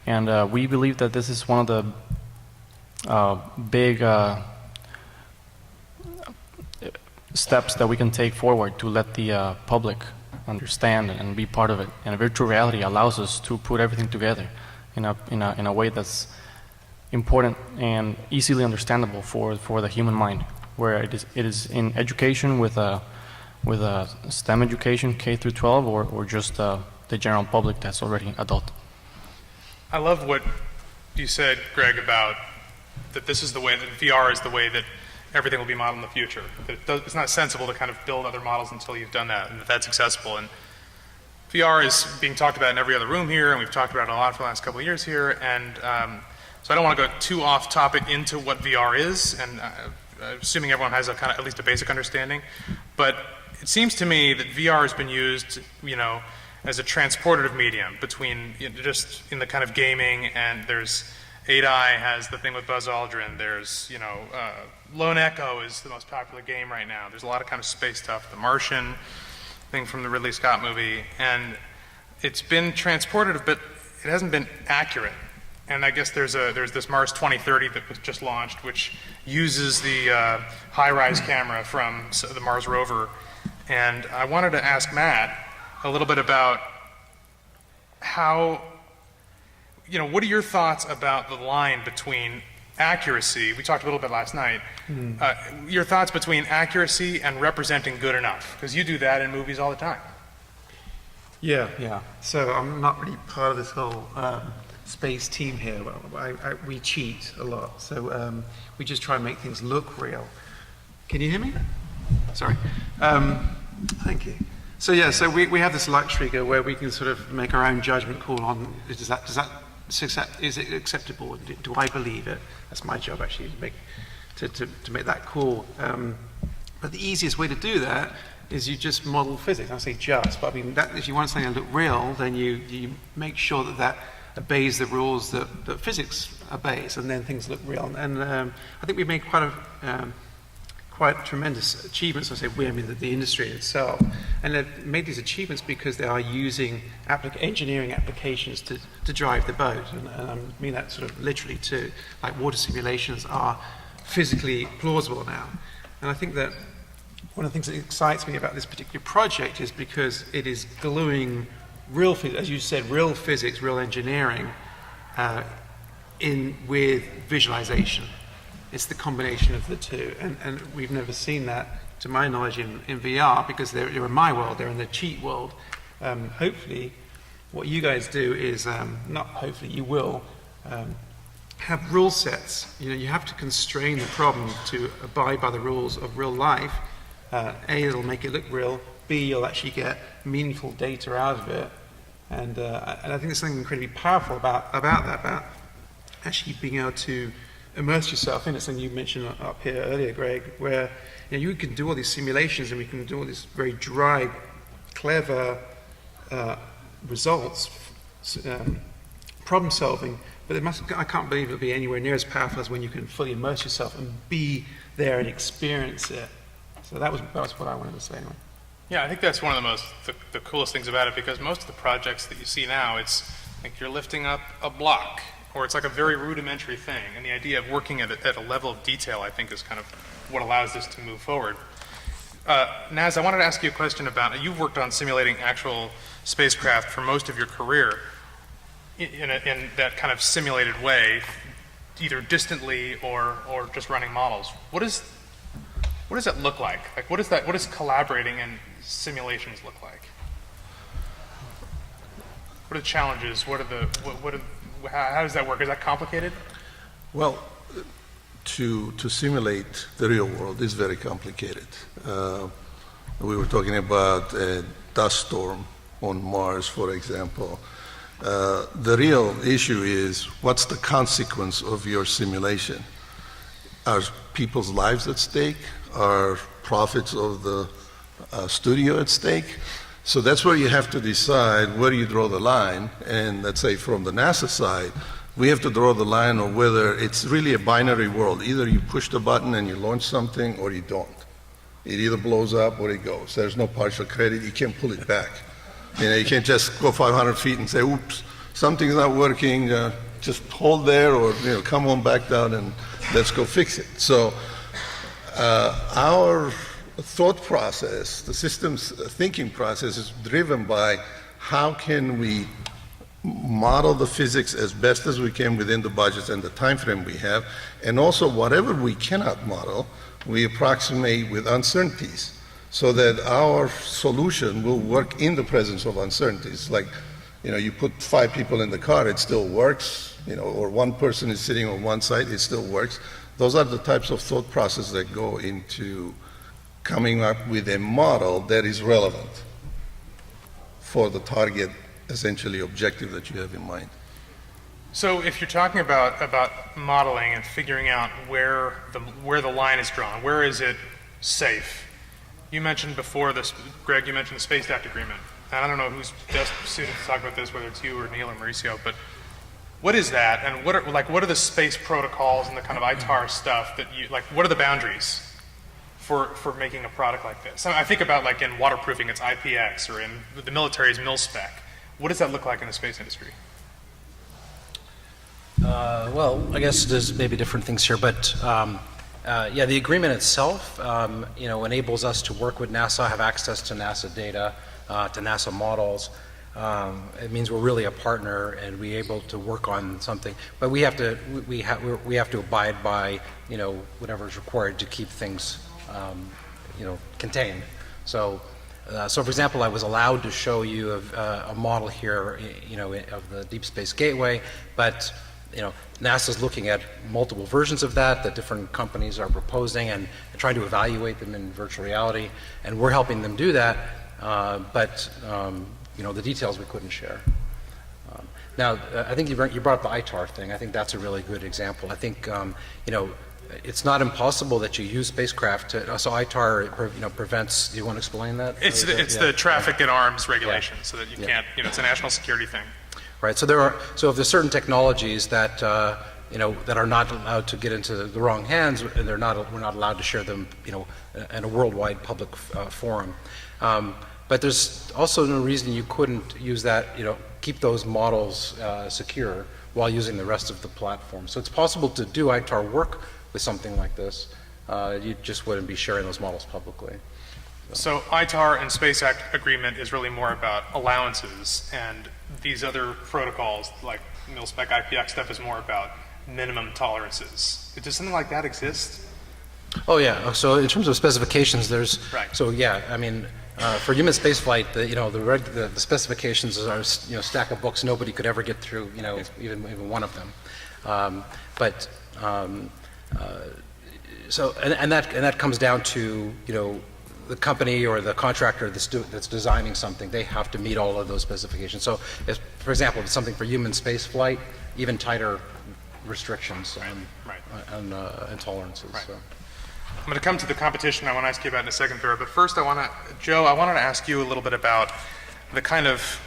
And we believe that this is one of the big steps that we can take forward to let the public understand and be part of it. And virtual reality allows us to put everything together in a way that's important and easily understandable for the human mind, where it is in education with a STEM education, K through 12, or just the general public that's already adult. I love what you said, Greg, about that this is the way, that VR is the way that everything will be modeled in the future. That it's not sensible to kind of build other models until you've done that, and that's accessible. And VR is being talked about in every other room here, and we've talked about it a lot for the last couple of years here. And so I don't want to go too off topic into what VR is, and assuming everyone has a kind of at least a basic understanding. But it seems to me that VR has been used, as a transportative medium between just in the kind of gaming, and there's 8i has the thing with Buzz Aldrin. There's, Lone Echo is the most popular game right now. There's a lot of kind of space stuff. The Martian thing from the Ridley Scott movie. And it's been transportative, but it hasn't been accurate. And I guess there's this Mars 2030 that was just launched, which uses the high-rise camera from the Mars rover. And I wanted to ask Matt a little bit about how, what are your thoughts about the line between accuracy, we talked a little bit last night, your thoughts between accuracy and representing good enough, because you do that in movies all the time. Yeah. So I'm not really part of this whole space team here. We cheat a lot. So we just try and make things look real. Can you hear me? Sorry. Thank you. So yeah, so we have this luxury where we can sort of make our own judgment call on is it acceptable? Do I believe it? That's my job actually, to make that call. But the easiest way to do that is you just model physics. I say just, but I mean if you want something to look real, then you make sure that obeys the rules that physics obeys, and then things look real. And I think we've made quite tremendous achievements. I say we, I mean the industry itself, and they've made these achievements because they are using engineering applications to drive the boat, and I mean that sort of literally too. Like water simulations are physically plausible now, and I think that one of the things that excites me about this particular project is because it is gluing real, as you said, real physics, real engineering, in with visualization. It's the combination of the two, and we've never seen that, to my knowledge, in VR, because they're in my world, they're in the cheat world. Hopefully, what you guys do is, not hopefully, you will have rule sets. You know, you have to constrain the problem to abide by the rules of real life. A, it'll make it look real. B, you'll actually get meaningful data out of it. And I think there's something incredibly powerful about that, about actually being able to immerse yourself in it. Something you mentioned up here earlier, Greg, where you can do all these simulations and we can do all these very dry, clever results, problem solving, but I can't believe it'll be anywhere near as powerful as when you can fully immerse yourself and be there and experience it. So that was what I wanted to say anyway. Yeah, I think that's one of the coolest things about it, because most of the projects that you see now, it's like you're lifting up a block, or it's like a very rudimentary thing, and the idea of working at a level of detail, I think, is kind of what allows this to move forward. Naz, I wanted to ask you a question about, you've worked on simulating actual spacecraft for most of your career in that kind of simulated way, either distantly or just running models. What does that look like? Like, what does collaborating in simulations look like? What are the challenges? How does that work? Is that complicated? Well, to simulate the real world is very complicated. We were talking about a dust storm on Mars, for example. The real issue is, what's the consequence of your simulation? Are people's lives at stake? Are profits of the studio at stake? So that's where you have to decide where you draw the line. And let's say from the NASA side, we have to draw the line of whether it's really a binary world. Either you push the button and you launch something, or you don't. It either blows up or it goes. There's no partial credit. You can't pull it back. You can't just go 500 feet and say, oops, something's not working. Just hold there, or come on back down and let's go fix it. So our thought process, the systems thinking process, is driven by how can we model the physics as best as we can within the budgets and the time frame we have, and also whatever we cannot model, we approximate with uncertainties so that our solution will work in the presence of uncertainties. Like, you put 5 people in the car, it still works, or one person is sitting on one side, it still works. Those are the types of thought processes that go into coming up with a model that is relevant for the target, essentially, objective that you have in mind. So if you're talking about modeling and figuring out where the line is drawn, where is it safe? You mentioned before this, Greg, you mentioned the SpaceCRAFT agreement. And I don't know who's best suited to talk about this, whether it's you or Neil or Mauricio, but what is that, and what are the space protocols and the kind of ITAR stuff that what are the boundaries for making a product like this? I think about, like, in waterproofing, it's IPX, or in the military's mil-spec. What does that look like in the space industry? Well, I guess there's maybe different things here, but yeah, the agreement itself, enables us to work with NASA, have access to NASA data, to NASA models. It means we're really a partner, and we're able to work on something. But we have to abide by whatever is required to keep things contained. So, for example, I was allowed to show you a model here, of the Deep Space Gateway, but NASA's looking at multiple versions of that different companies are proposing and trying to evaluate them in virtual reality, and we're helping them do that. But the details we couldn't share. Now, I think you brought up the ITAR thing. I think that's a really good example. I think it's not impossible that you use spacecraft to. So ITAR, prevents. Do you want to explain that? It's the traffic in arms regulation, so that you can't. It's a national security thing. right? So if there's certain technologies that, that are not allowed to get into the wrong hands, and we're not allowed to share them, in a worldwide public forum. But there's also no reason you couldn't use that, keep those models secure while using the rest of the platform. So it's possible to do ITAR work with something like this. You just wouldn't be sharing those models publicly. So ITAR and Space Act Agreement is really more about allowances, and these other protocols like mil-spec IPX stuff is more about minimum tolerances. Does something like that exist? Oh yeah. So in terms of specifications, there's Right. So yeah, I mean, for human spaceflight, the specifications are stack of books nobody could ever get through. Even one of them. So that comes down to the company or the contractor that's designing something. They have to meet all of those specifications. So, for example, if it's something for human spaceflight, even tighter restrictions and tolerances. Right. So. I'm going to come to the competition I want to ask you about in a second, Vera, but first Joe, I wanted to ask you a little bit about the kind of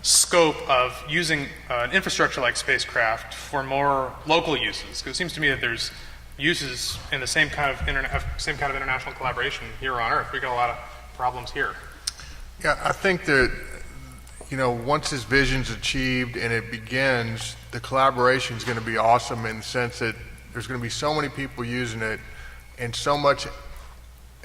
scope of using an infrastructure like spacecraft for more local uses, because it seems to me that there's uses in the same kind of international collaboration here on Earth. We've got a lot of problems here. Yeah, I think that, once this vision's achieved and it begins, the collaboration is going to be awesome in the sense that there's going to be so many people using it and so much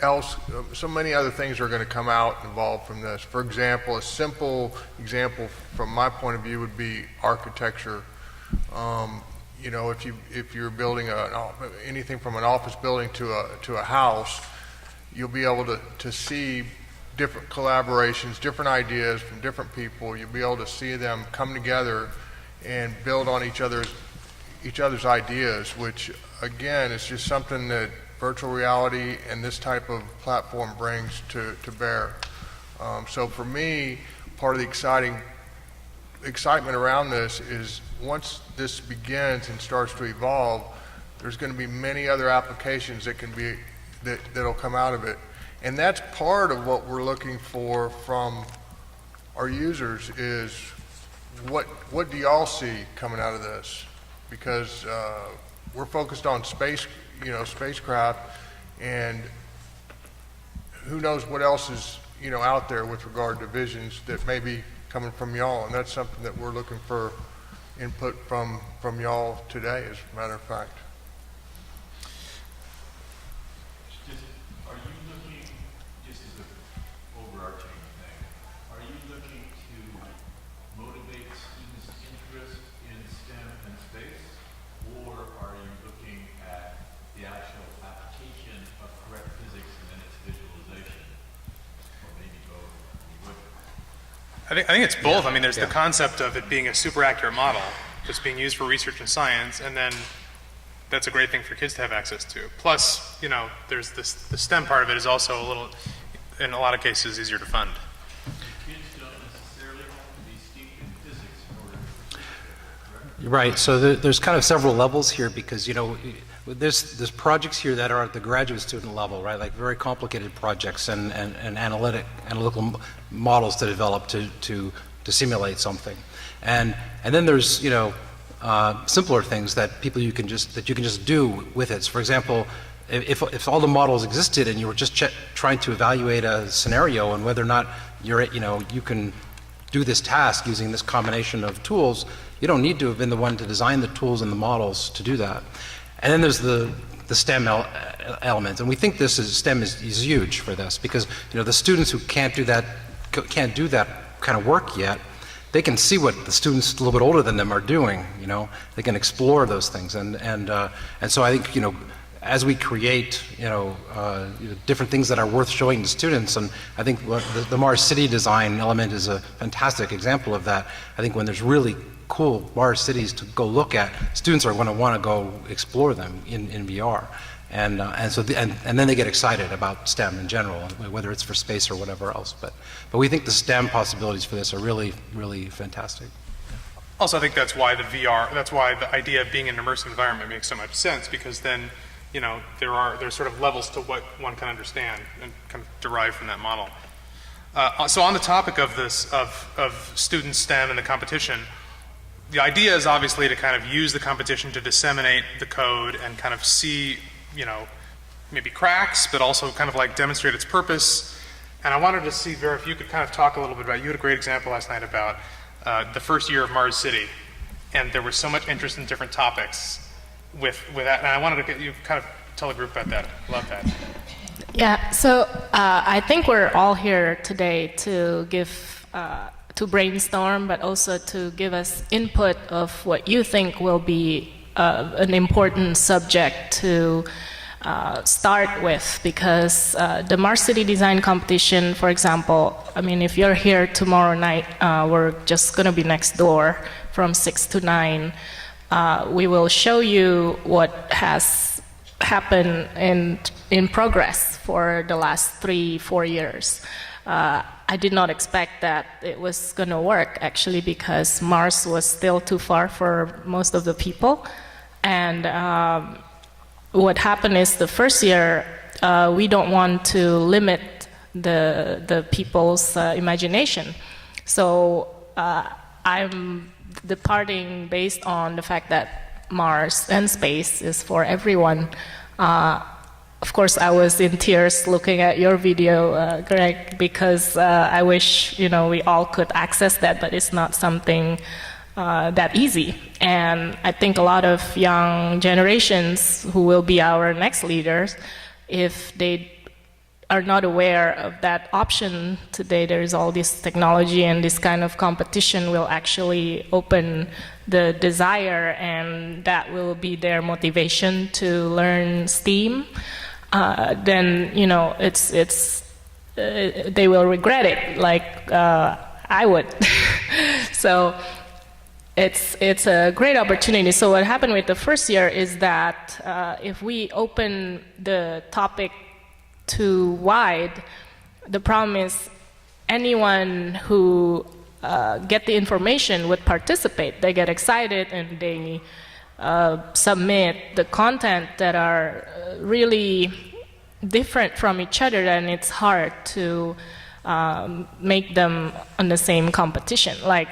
else, so many other things are going to come out involved from this. For example, a simple example from my point of view would be architecture. If you're building anything from an office building to a house, you'll be able to see different collaborations, different ideas from different people. You'll be able to see them come together and build on each other's ideas, which again is just something that virtual reality and this type of platform brings to bear. So for me, part of the excitement around this is once this begins and starts to evolve, there's going to be many other applications that'll come out of it. And that's part of what we're looking for from our users is what do y'all see coming out of this? Because we're focused on spacecraft, and who knows what else is out there with regard to visions that may be coming from y'all, and that's something that we're looking for input from y'all today, as a matter of fact. Are you looking, just as an overarching thing, are you looking to motivate students' interest in STEM and space, or are you looking at the actual application of correct physics and then its visualization, or maybe both? I think it's both. I mean, there's the concept of it being a super accurate model that's being used for research and science, and then that's a great thing for kids to have access to. Plus, there's the STEM part of it is also a little, in a lot of cases, easier to fund. Kids don't necessarily have to be steeped in physics in order to pursue it, correct? Right. So there's kind of several levels here because there's projects here that are at the graduate student level, right? Like very complicated projects and analytical models to develop to simulate something, and then there's simpler things that you can just do with it. So for example, if all the models existed and you were just trying to evaluate a scenario and whether or not you can do this task using this combination of tools, you don't need to have been the one to design the tools and the models to do that. And then there's the STEM element, and we think STEM is huge for this because the students who can't do that kind of work yet, they can see what the students a little bit older than them are doing. They can explore those things, and so I think as we create different things that are worth showing to students, and I think the Mars City design element is a fantastic example of that. I think when there's really cool Mars cities to go look at, students are going to want to go explore them in VR, and then they get excited about STEM in general, whether it's for space or whatever else. But we think the STEM possibilities for this are really, really fantastic. Also, I think that's why the idea of being in an immersive environment makes so much sense, because then there's sort of levels to what one can understand and kind of derive from that model. So on the topic of this of student STEM and the competition, the idea is obviously to kind of use the competition to disseminate the code and kind of see, you know, maybe cracks, but also kind of like demonstrate its purpose. And I wanted to see, Vera, if you could kind of talk a little bit about, you had a great example last night about the first year of Mars City, and there was so much interest in different topics with that, and I wanted to get you kind of tell the group about that. Love that. Yeah, so I think we're all here today to give, to brainstorm, but also to give us input of what you think will be an important subject to start with, because the Mars City Design Competition, for example, I mean, if you're here tomorrow night, we're just going to be next door from 6 to 9. We will show you what has happened in progress for the last 3-4 years. I did not expect that it was going to work, actually, because Mars was still too far for most of the people. And what happened is the first year, we don't want to limit the people's imagination. So I'm departing based on the fact that Mars and space is for everyone. Of course, I was in tears looking at your video, Greg, because I wish, you know, we all could access that, but it's not something that easy. And I think a lot of young generations who will be our next leaders, if they are not aware of that option today, there is all this technology, and this kind of competition will actually open the desire, and that will be their motivation to learn STEAM. Then, you know, they will regret it, like I would. So it's a great opportunity. So what happened with the first year is that if we open the topic too wide, the problem is anyone who get the information would participate. They get excited and they submit the content that are really different from each other, and it's hard to make them on the same competition. Like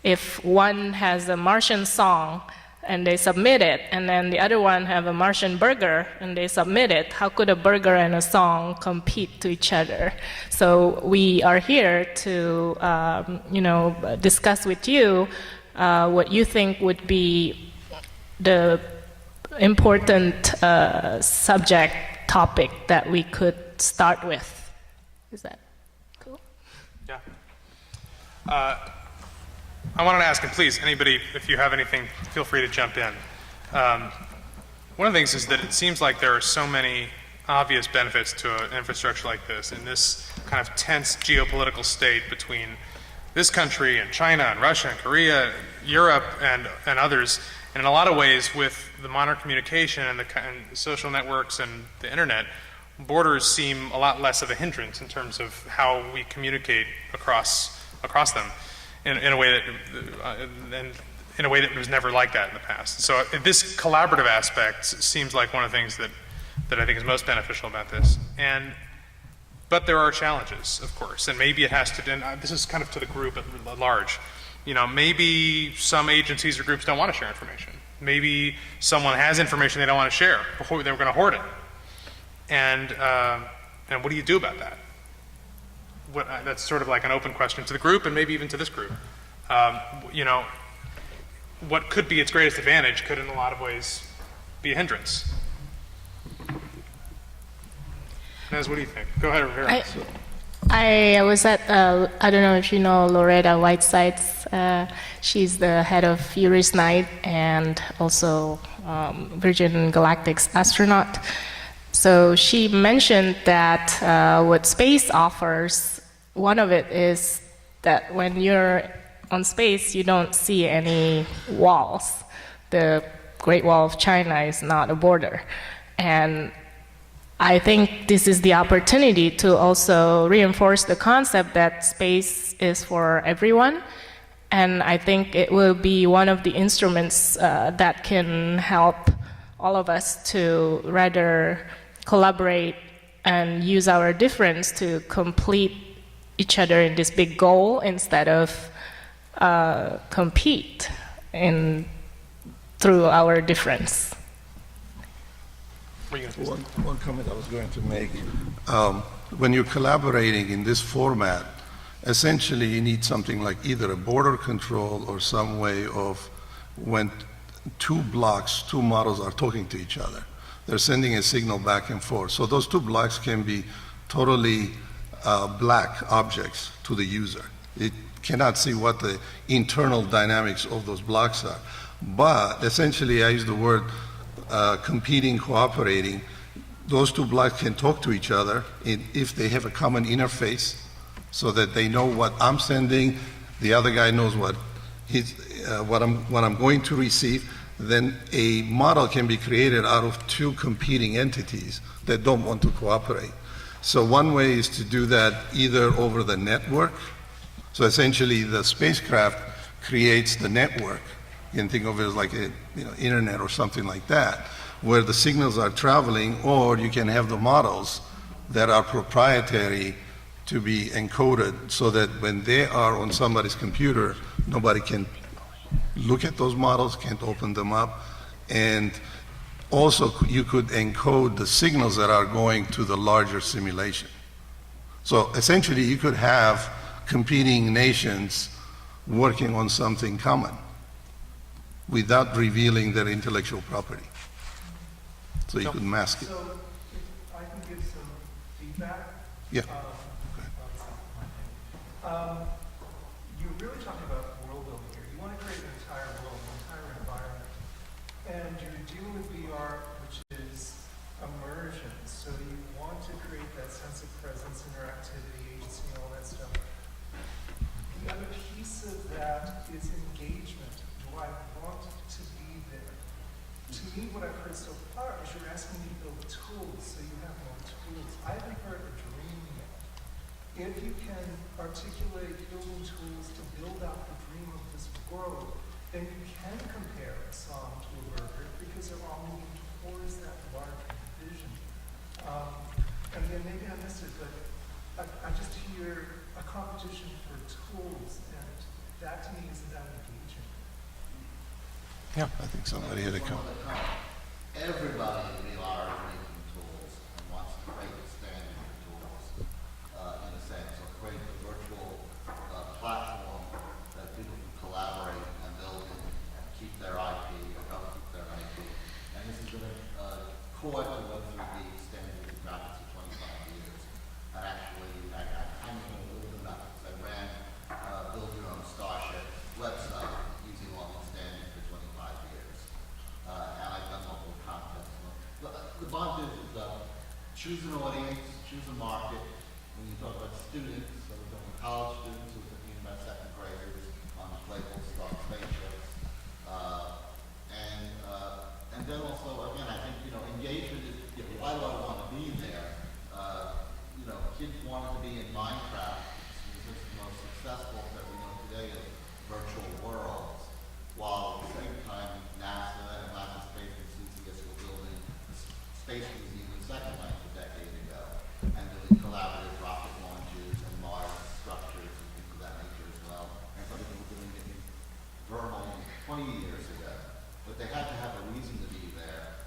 if one has a Martian song and they submit it, and then the other one have a Martian burger and they submit it, how could a burger and a song compete to each other? So we are here to you know, discuss with you what you think would be the important subject topic that we could start with. Is that cool? Yeah. I wanted to ask, and please, anybody, if you have anything, feel free to jump in. One of the things is that it seems like there are so many obvious benefits to an infrastructure like this in this kind of tense geopolitical state between this country and China and Russia and Korea, Europe and others. And in a lot of ways, with the modern communication and the social networks and the internet, borders seem a lot less of a hindrance in terms of how we communicate across them in a way that was never like that in the past. So this collaborative aspect seems like one of the things that I think is most beneficial about this. But there are challenges, of course, and maybe it has to. And this is kind of to the group at large. You know, maybe some agencies or groups don't want to share information. Maybe someone has information they don't want to share before they were going to hoard it. And what do you do about that? That's sort of like an open question to the group and maybe even to this group. You know, what could be its greatest advantage could in a lot of ways be a hindrance. Nez, what do you think? Go ahead, Rivera. I was at, I don't know if you know Loretta Whitesides. She's the head of Uris Night and also Virgin Galactic's astronaut. So she mentioned that what space offers, one of it is that when you're on space, you don't see any walls. The Great Wall of China is not a border. And I think this is the opportunity to also reinforce the concept that space is for everyone. And I think it will be one of the instruments that can help all of us to rather collaborate and use our difference to complete each other in this big goal instead of compete. in through our difference. One comment I was going to make. When you're collaborating in this format, essentially you need something like either a border control or some way of when two blocks, two models are talking to each other. They're sending a signal back and forth. So those two blocks can be totally black objects to the user. It cannot see what the internal dynamics of those blocks are. But essentially, I use the word competing, cooperating. Those two blocks can talk to each other if they have a common interface, so that they know what I'm sending, the other guy knows what I'm going to receive. Then a model can be created out of two competing entities that don't want to cooperate. So one way is to do that either over the network. So essentially, the spacecraft creates the network. You can think of it as like a internet or something like that, where the signals are traveling, or you can have the models that are proprietary to be encoded so that when they are on somebody's computer, nobody can look at those models, can't open them up. And also you could encode the signals that are going to the larger simulation. So essentially you could have competing nations working on something common without revealing their intellectual property. So you could mask it. So if I can give some feedback. Yeah. You're really talking about world building here. You want to create an entire world, an entire environment. And you're dealing with VR, which is immersion. So you want to create that sense of presence, interactivity, agency, and all that stuff. The other piece of that is engagement. Do I want to be there? To me, what I've heard so far is you're asking me to build tools, so you have more tools. I haven't heard a dream yet. If you can articulate building tools to build out the dream of this world, then you can compare a song to a burger because they're all moving towards that larger vision. And then maybe I missed it, but I just hear a competition for tools, and that to me isn't that engaging. I think somebody had a comment. Everybody in VR is making tools and wants to create a standard for tools, in a sense, or create a virtual platform that people can collaborate and build and keep their IP or help keep their IP. And this has been a core to what 3D standard in practice for 25 years. And actually, I know a little bit about this. I ran Build Your Own Starship website using all these standards for 25 years. And I've done multiple contests. The bond is choose an audience, choose a market. When you talk about students, so we're talking college students who are thinking about second graders on the playful start spaceships. And then also, again, I think, engagement is, why do I want to be there? Kids wanted to be in Minecraft. It's the most successful that we know today is virtual worlds. While at the same time, NASA and NASA Space Enthusiasts were building a Space Museum in Second Life a decade ago, and doing collaborative rocket launches and Mars structures and things of that nature as well. And some people were doing it in Vernal 20 years ago. But they had to have a reason to be there.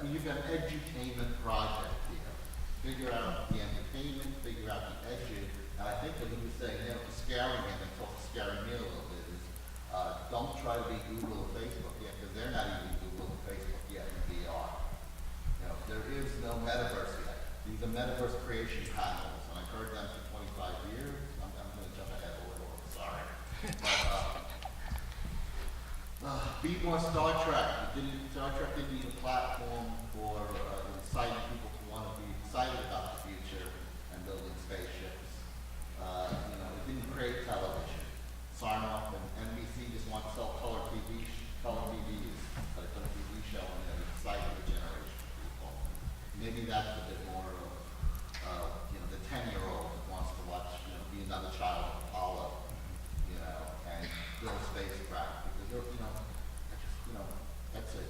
You've got an edutainment project here. Figure out the entertainment, figure out the edges. And I think what he was saying, scaring him and scaring me a little bit is, don't try to be Google or Facebook yet, because they're not even Google or Facebook yet in VR. There is no metaverse yet. These are metaverse creation panels, and I've heard them for 25 years. I'm going to jump ahead a little, sorry. But, be more Star Trek. Star Trek didn't need a platform for inciting people to want to be excited about the future and building spaceships. It didn't create television. Sarnoff and NBC just want to sell color TVs, but a color TV show and they're exciting the generation of people. Maybe that's a bit more of, the 10-year-old that wants to watch, be another child of Apollo, and build spacecraft. Because that's it.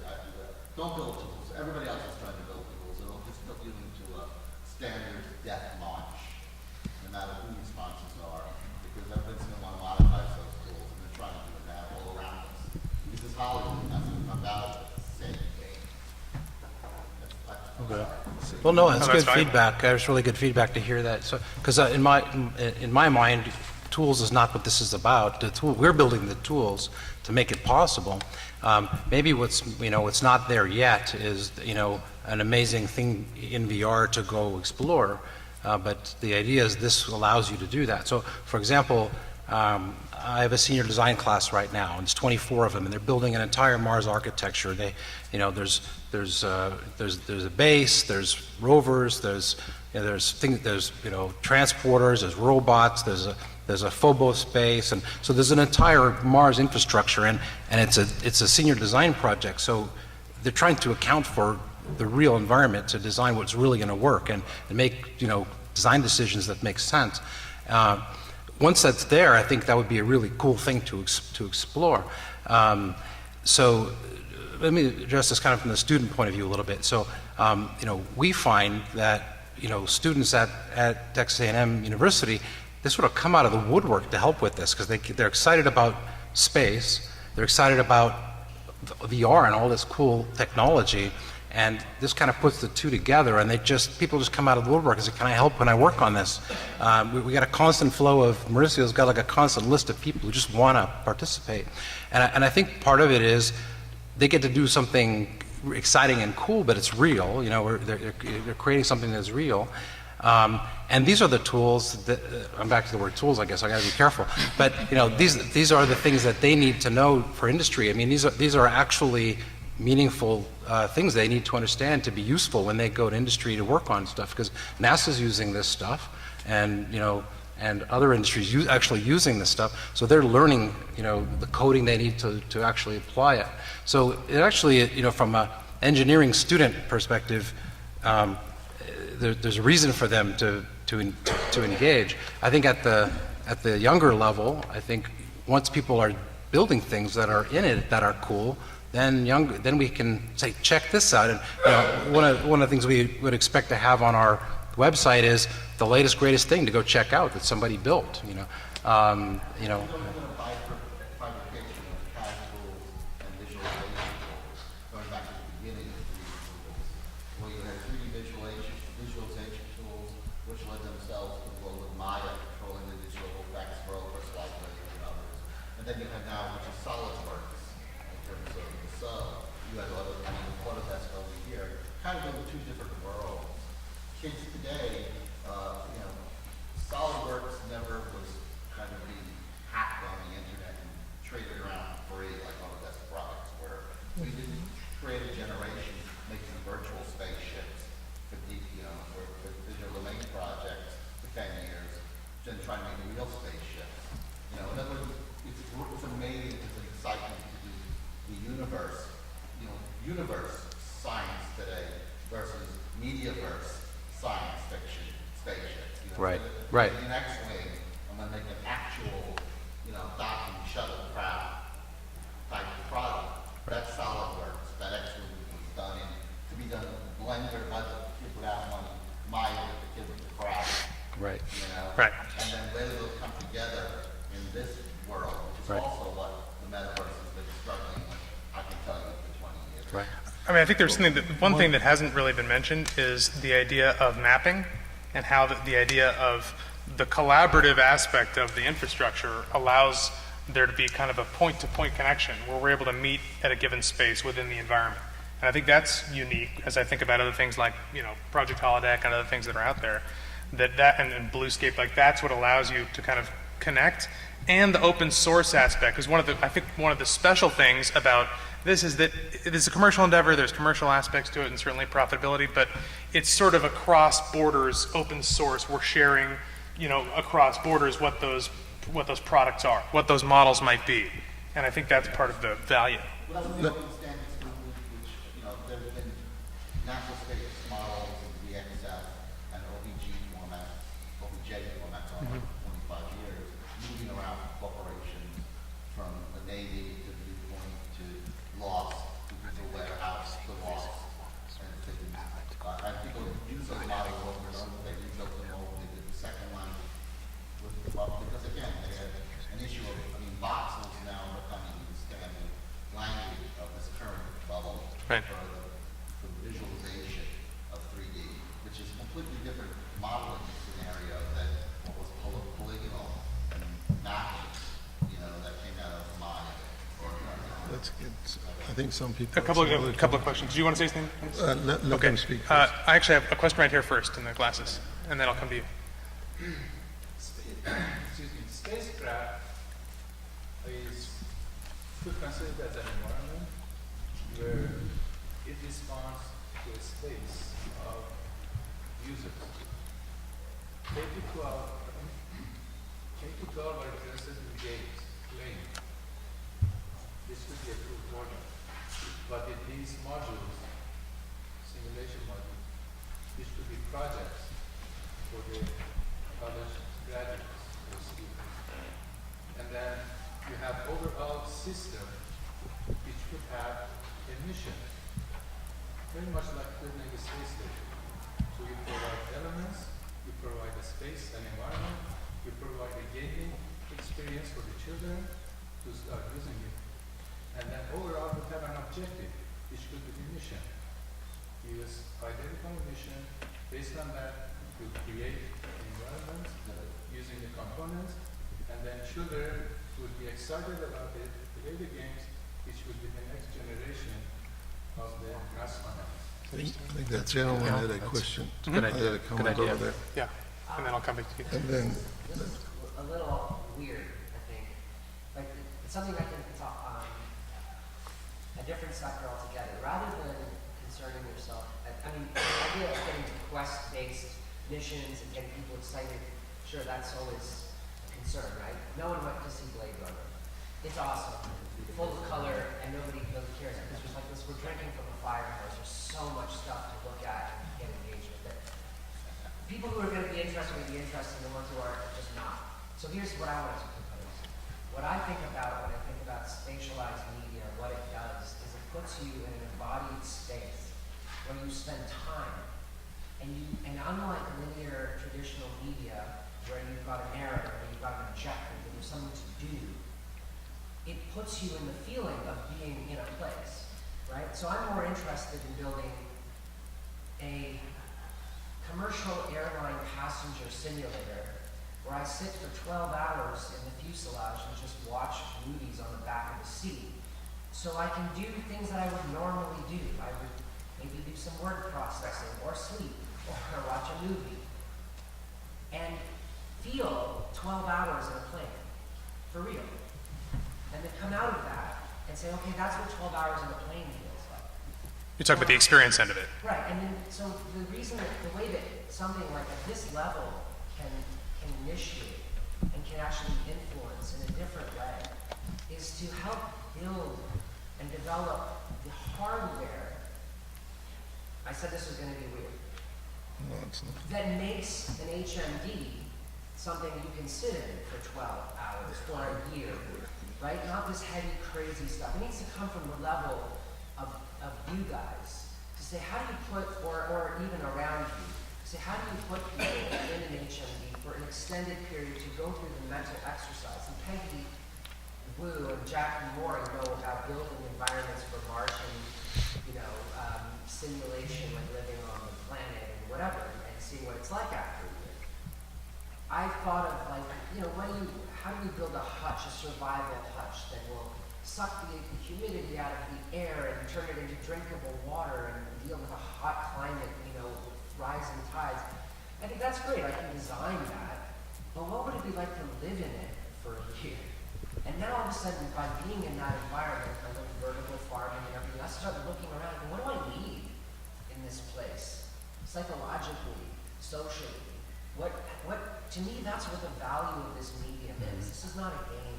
Don't build tools. Everybody else is trying to build tools. It'll just put you into a standard death march, no matter who your sponsors are, because everybody's going to want to monetize those tools, and they're trying to do it now all around us. Well, no, that's Oh, good that's fine. feedback. It's really good feedback to hear that. So, because in my mind, tools is not what this is about. The tool, we're building the tools to make it possible. Maybe what's not there yet is, an amazing thing in VR to go explore. But the idea is this allows you to do that. So, for example, I have a senior design class right now, and it's 24 of them, and they're building an entire Mars architecture. They, there's a base, there's rovers, there's transporters, there's robots, there's a Phobos base, and so there's an entire Mars infrastructure, and it's a senior design project. So they're trying to account for the real environment to design what's really going to work and make design decisions that make sense. Once that's there, I think that would be a really cool thing to explore. So let me address this kind of from the student point of view a little bit. So we find that students at Texas A&M University, they sort of come out of the woodwork to help with this because they're excited about space, they're excited about VR and all this cool technology, and this kind of puts the two together, and people just come out of the woodwork and say, can I help when I work on this? We got a constant flow of, Mauricio's got like a constant list of people who just want to participate. And I think part of it is they get to do something exciting and cool, but it's real, they're creating something that's real. And these are the tools that, I'm back to the word tools, I guess, I gotta be careful. But, these are the things that they need to know for industry. I mean, these are actually meaningful things they need to understand to be useful when they go to industry to work on stuff, because NASA's using this stuff, and and other industries actually using this stuff, so they're learning the coding they need to actually apply it. So it actually, from an engineering student perspective, there's a reason for them to engage. I think at the younger level, I think once people are building things that are in it that are cool, then we can say, check this out. And one of the things we would expect to have on our website is the latest, greatest thing to go check out that somebody built. Universe science today versus mediaverse science fiction spaceships. Right. In X-Wing, I'm going to make an actual, docking shuttlecraft type of product. That's SolidWorks. That X-Wing was to be done in Blender by the kid without money, Maya with the kid with the craft. Right. Right. And then where those come together in this world, which is also what the metaverse has been struggling with, I can tell you, for 20 years. Right. I mean, I think there's one thing that hasn't really been mentioned is the idea of mapping, and how the idea of the collaborative aspect of the infrastructure allows there to be kind of a point-to-point connection where we're able to meet at a given space within the environment. And I think that's unique as I think about other things like, Project Holodeck and other things that are out there, and Bluescape, like that's what allows you to kind of connect. And the open source aspect, because I think one of the special things about this is that it is a commercial endeavor, there's commercial aspects to it and certainly profitability, but it's sort of across borders, open source. We're sharing, across borders what those products are, what those models might be. And I think that's part of the value. Well, that's the open standards movement, which, there's been natural space models in the XF and OBJ format for like 25 years, moving around corporations from the Navy to Viewpoint to Lost, to the warehouse to Lost. And people use those models over and over. They rebuilt them over. They did the second line with the bubble. Because again, they had an issue of, voxels now becoming the standard language of this think some people. A couple of questions. Do you want to say something? Let Okay. them speak. I actually have a question right here first in the glasses, and then I'll come to you. Excuse me, spacecraft could considered as an environment where it responds to a space of users. K-12 are interested in games, playing. This could be a cool project. But in these modules, simulation modules, this could be projects for the college graduates or students. And then you have overall system which could have a mission, very much like building a space station. So you provide elements, you provide a space and environment, you provide a gaming experience for the children to start using it. And then overall you have an objective, which could be the mission. You just identify a mission, based on that you create an environment using the components, and then children would be excited about it, play the games, which would be the next generation of the astronauts. I think that gentleman had a question. Good I had a comment over there. Yeah, and then I'll come back to you. And then, This is a little weird, I think. Like, it's something I think it's a different sector altogether. Rather than concerning yourself, I mean, the idea of getting to quest-based missions and getting people excited, sure, that's always a concern, right? No one went to see Blade Runner. It's awesome, full of color, and nobody really cares. Because there's like this, we're drinking from a fire hose. There's so much stuff to look at and get engaged with it. People who are going to be interested will be interested, and the ones who aren't are just not. So here's what I want to propose. What I think about when I think about spatialized media, what it does is it puts you in an embodied space where you spend time. And unlike linear traditional media, where you've got a narrative, or you've got an objective, and there's something to do, it puts you in the feeling of being in a place, right? So I'm more interested in building a commercial airline passenger simulator where I sit for 12 hours in the fuselage and just watch movies on the back of the seat. So I can do things that I would normally do. I would maybe do some word processing or sleep or watch a movie and feel 12 hours in a plane, for real. And then come out of that and say, okay, that's what 12 hours in a plane feels like. You're talking about the experience end of it. Right, and then, so the reason that, the way that something like at this level can initiate and can actually influence in a different way is to help build and develop the hardware. I said this was going to be weird. no, it's not. That makes an HMD something you can sit in for 12 hours or a year, right? Not this heavy, crazy stuff. It needs to come from the level of you guys to say, how do you put, or even around you, say, how do you put people in an HMD for an extended period to go through the mental exercise? And Peggy Wu and Jackie Moore know about building environments for Martian, simulation, like living on the planet and whatever, and seeing what it's like after a year. I've thought of like, how do we build a hutch, a survival hutch that will suck the humidity out of the air and turn it into drinkable water and deal with a hot climate, rising tides. I think that's great, I can design that, but what would it be like to live in it for a year? And then all of a sudden, by being in that environment, I look at vertical farming and everything, I started looking around and what do I need in this place? Psychologically, socially. To me, that's what the value of this medium is. This is not a game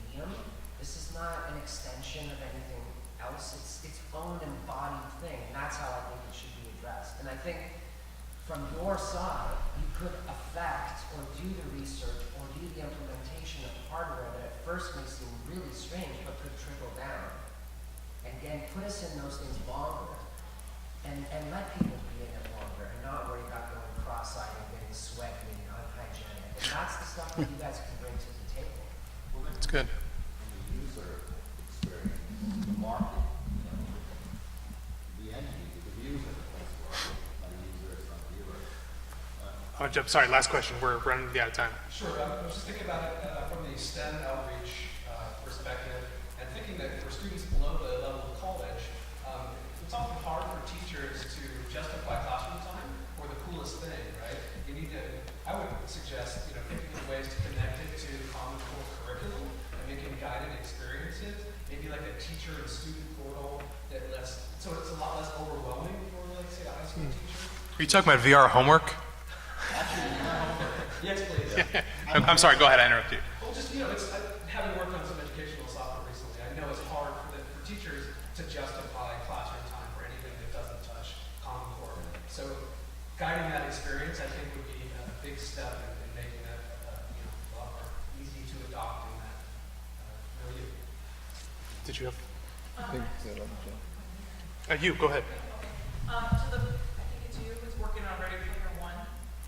medium. This is not an extension of anything else. It's its own embodied thing, and that's how I think it should be addressed. And I think from your side, you could affect or do the research or do the implementation of hardware that at first may seem really strange, but could trickle down. And again, put us in those things longer, and let people be in it longer, and not worry about going cross-eyed and getting sweaty and unhygienic. And that's the stuff that you guys can bring to the table. That's good. The user experience, the market, the end user, the user, not a user, it's not a viewer. Oh, Jeff, sorry, last question. We're running out of time. Sure. I was just thinking about it from the STEM outreach perspective, and thinking that for students below the level of college Are you talking about VR homework? Yes, please. I'm sorry, go ahead, I interrupted you. Well, just, it's, having worked on some educational software recently, I know it's hard for teachers to justify classroom time for anything that doesn't touch Common Core. So guiding that experience, I think, would be a big step in making that, a lot more easy to adopt in that milieu. Did you have? You, go ahead. I think it's you who's working on Ready Player One.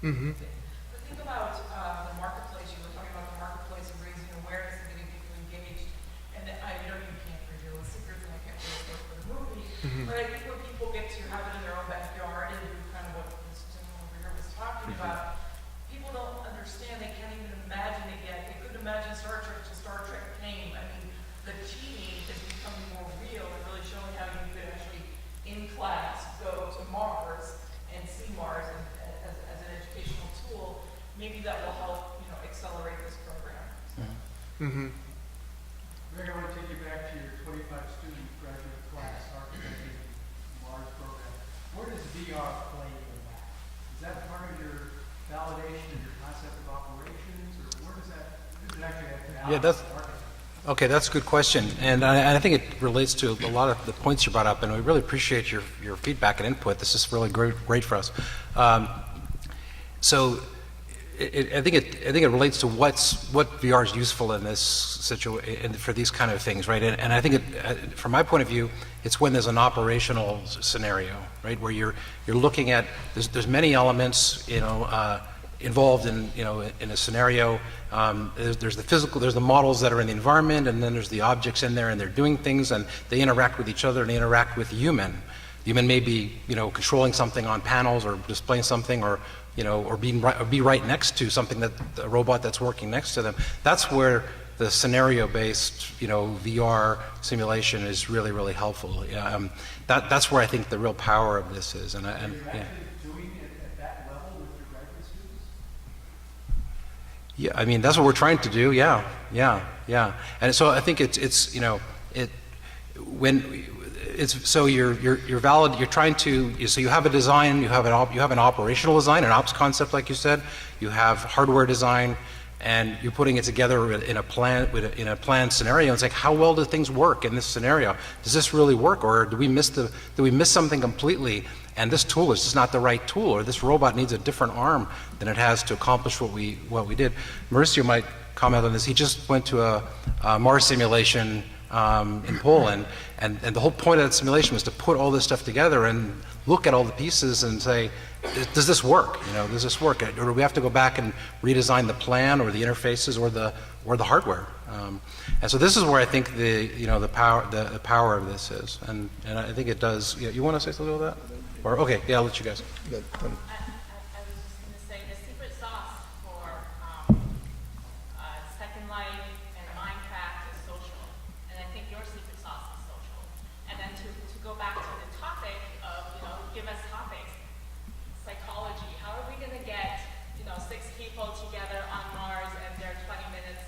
Mm-hmm. But think about the marketplace. You were talking about the marketplace and raising awareness and getting people engaged. And I know you can't reveal the secrets, and I can't really for the movie. But I think when people get to have it in their own backyard and do kind of what this gentleman over here was talking about, people don't understand. They can't even imagine it yet. They couldn't imagine Star Trek to Star Trek came. I mean, the cheating is becoming more real and really showing how you could actually, in class, go to Mars and see Mars and, as an educational tool. Maybe that will help, accelerate this program. Mm-hmm. Greg, I want to take you back to your 25-student graduate class architecture Mars program. Where does VR play in that? Is that part of your validation of your concept of operations, or where does it actually have value? Yeah, that's okay. That's a good question, and I think it relates to a lot of the points you brought up, and we really appreciate your feedback and input. This is really great for us. So, I think it relates to what VR is useful in this situation for these kind of things, right? And I think from my point of view, it's when there's an operational scenario, right, where you're looking at there's many elements, involved in in a scenario. There's the physical, there's the models that are in the environment, and then there's the objects in there, and they're doing things, and they interact with each other, and they interact with the human. The human may be controlling something on panels or displaying something, or or be right next to something that a robot that's working next to them. That's where the scenario-based VR simulation is really helpful. That's where I think the real power of this is. And yeah. Doing it at that level with your graduate students? Yeah, I mean that's what we're trying to do. Yeah. And so I think you're valid. You're trying to. So you have a design. You have an operational design, an ops concept, like you said. You have hardware design, and you're putting it together in a planned scenario. It's like, how well do things work in this scenario? Does this really work, or do we miss something completely? And this tool is just not the right tool, or this robot needs a different arm than it has to accomplish what we did. Mauricio might comment on this. He just went to a Mars simulation in Poland, and the whole point of that simulation was to put all this stuff together and look at all the pieces and say, does this work? Does this work? Or do we have to go back and redesign the plan or the interfaces or the hardware? And so this is where I think the power of this is, and I think it does. You want to say something about that? Or okay, yeah, I'll let you guys. I was just going to say the secret sauce for Second Life and Minecraft is social, and I think your secret sauce is social. And then to go back to the topic of give us topics, psychology. How are we going to get 6 people together on Mars and they're 20 minutes,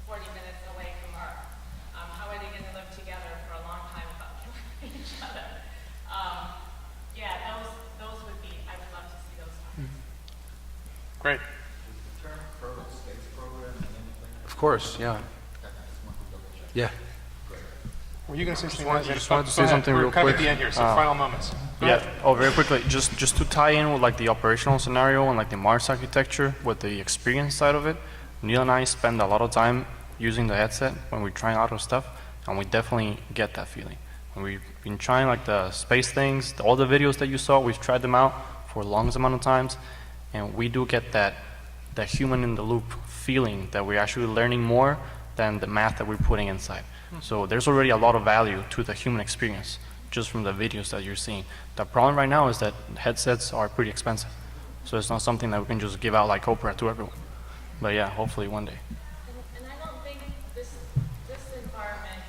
40 minutes away from Earth? How are they going to live together for a long time without killing each other? Yeah, those would be, I would love to see those topics. Great. Of course, yeah. Yeah. Were you going to say something? I just wanted to say something real Kind of quick. at the end here, so final moments. Go Yeah. ahead. Oh, very quickly, just to tie in with like the operational scenario and like the Mars architecture with the experience side of it. Neil and I spend a lot of time using the headset when we're trying out our stuff, and we definitely get that feeling. When we've been trying like the space things, all the videos that you saw, we've tried them out for the longest amount of times, and we do get that human in the loop feeling that we're actually learning more than the math that we're putting inside. So there's already a lot of value to the human experience just from the videos that you're seeing. The problem right now is that headsets are pretty expensive, so it's not something that we can just give out like Oprah to everyone. But yeah, hopefully one day. And I don't think this environment,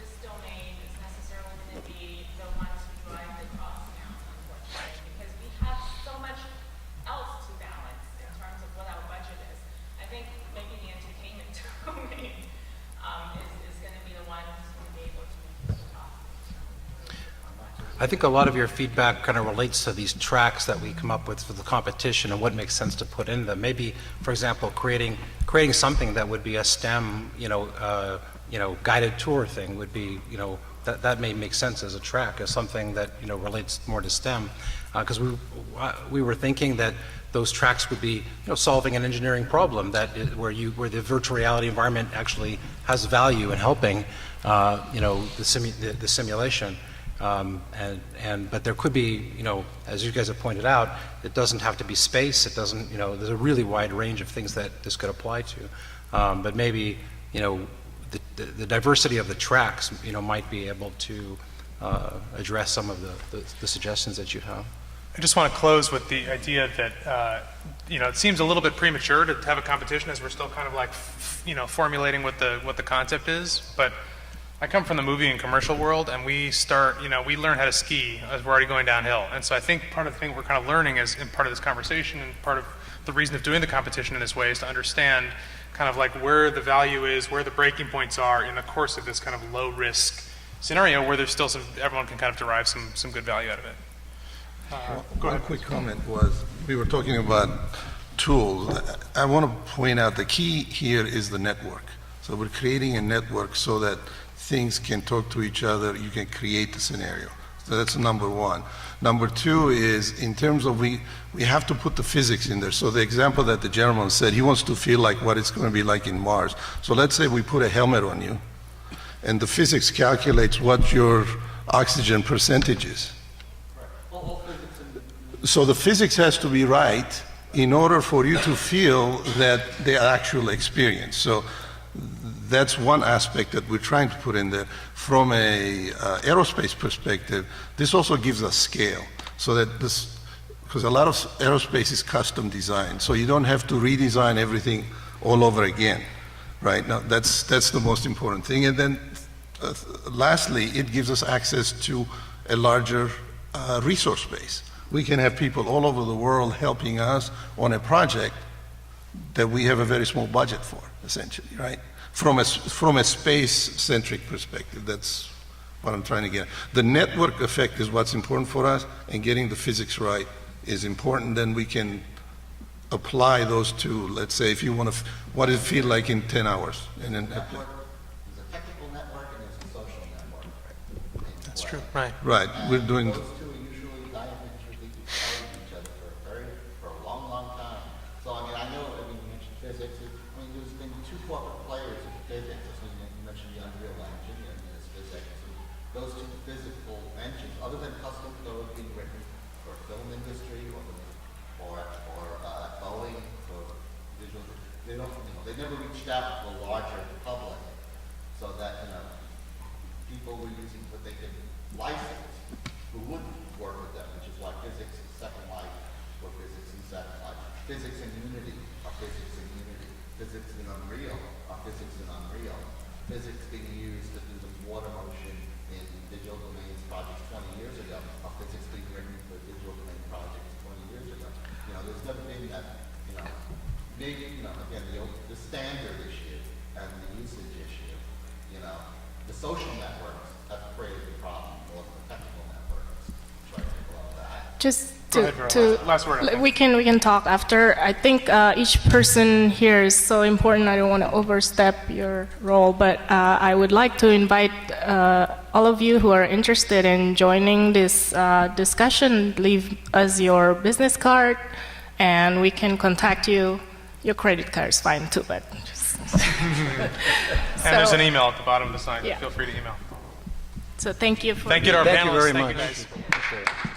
this domain is necessarily going to be the one to drive the cost down, unfortunately, because we have so much else to balance in terms of what our budget is. I think maybe the entertainment domain is going to be the one who's going to be able to reduce the cost. I think a lot of your feedback kind of relates to these tracks that we come up with for the competition and what makes sense to put in them. Maybe, for example, creating something that would be a STEM, guided tour thing would be, that may make sense as a track, as something that, relates more to STEM. Because we were thinking that those tracks would be, solving an engineering problem where the virtual reality environment actually has value in helping, the simulation. But there could be, as you guys have pointed out, it doesn't have to be space. It doesn't, there's a really wide range of things that this could apply to. But maybe, the diversity of the tracks, might be able to address some of the suggestions that you have. I just want to close with the idea that, it seems a little bit premature to have a competition as we're still kind of like, formulating what the concept is. But I come from the movie and commercial world, and we learn how to ski as we're already going downhill. And so I think part of the thing we're kind of learning is, in part of this conversation, and part of the reason of doing the competition in this way is to understand kind of like where the value is, where the breaking points are in the course of this kind of low risk scenario where there's still everyone can kind of derive some good value out of it. Go ahead. One quick comment was, we were talking about tools. I want to point out the key here is the network. So we're creating a network so that things can talk to each other, you can create the scenario. So that's number one. Number two is, in terms of we have to put the physics in there. So the example that the gentleman said, he wants to feel like what it's going to be like in Mars. So let's say we put a helmet on you, and the physics calculates what your oxygen percentage is. So the physics has to be right in order for you to feel that the actual experience. So that's one aspect that we're trying to put in there. From a aerospace perspective, this also gives us scale, so that this, because a lot of aerospace is custom designed, so you don't have to redesign everything all over again, right? Now that's the most important thing. And then lastly, it gives us access to a larger resource base. We can have people all over the world helping us on a project that we have a very small budget for, essentially, right? From a space-centric perspective, that's what I'm trying to get. The network effect is what's important for us, and getting the physics right is important. Then we can apply those to, let's say, if you want to, what does it feel like in 10 hours? And then, There's a technical network and there's a social network. That's true, right. Right, we're doing. Those two are usually diametrically opposed to each other for a long, long time. So I know, you mentioned physics. There's been two corporate players in physics. You mentioned the Unreal Engine and there's physics. Those two physical engines, other than custom code being written for film industry or Boeing for visual, they never reached out to the larger public, so that people were using what they could license who wouldn't work with them, which is why physics is Second Life or physics in Second Life. Physics in Unity are physics in Unity. Physics in Unreal are physics in Unreal. Physics being used to do the water motion in digital domains projects 20 years ago are physics being written for digital domain projects 20 years ago. There's never been that, maybe, again, the standard issue and the usage issue, the social networks have created the problem more than the technical networks. Try to blow that. Just Go ahead, Vera. Last word, I think. we can talk after. I think each person here is so important. I don't want to overstep your role, but I would like to invite all of you who are interested in joining this discussion, leave us your business card, and we can contact you. Your credit card is fine too, but just And there's an email at the bottom of the sign. Yeah. Feel free to email. so thank you for Thank you to our Thank you panelists. very Thank much. you guys. Appreciate it.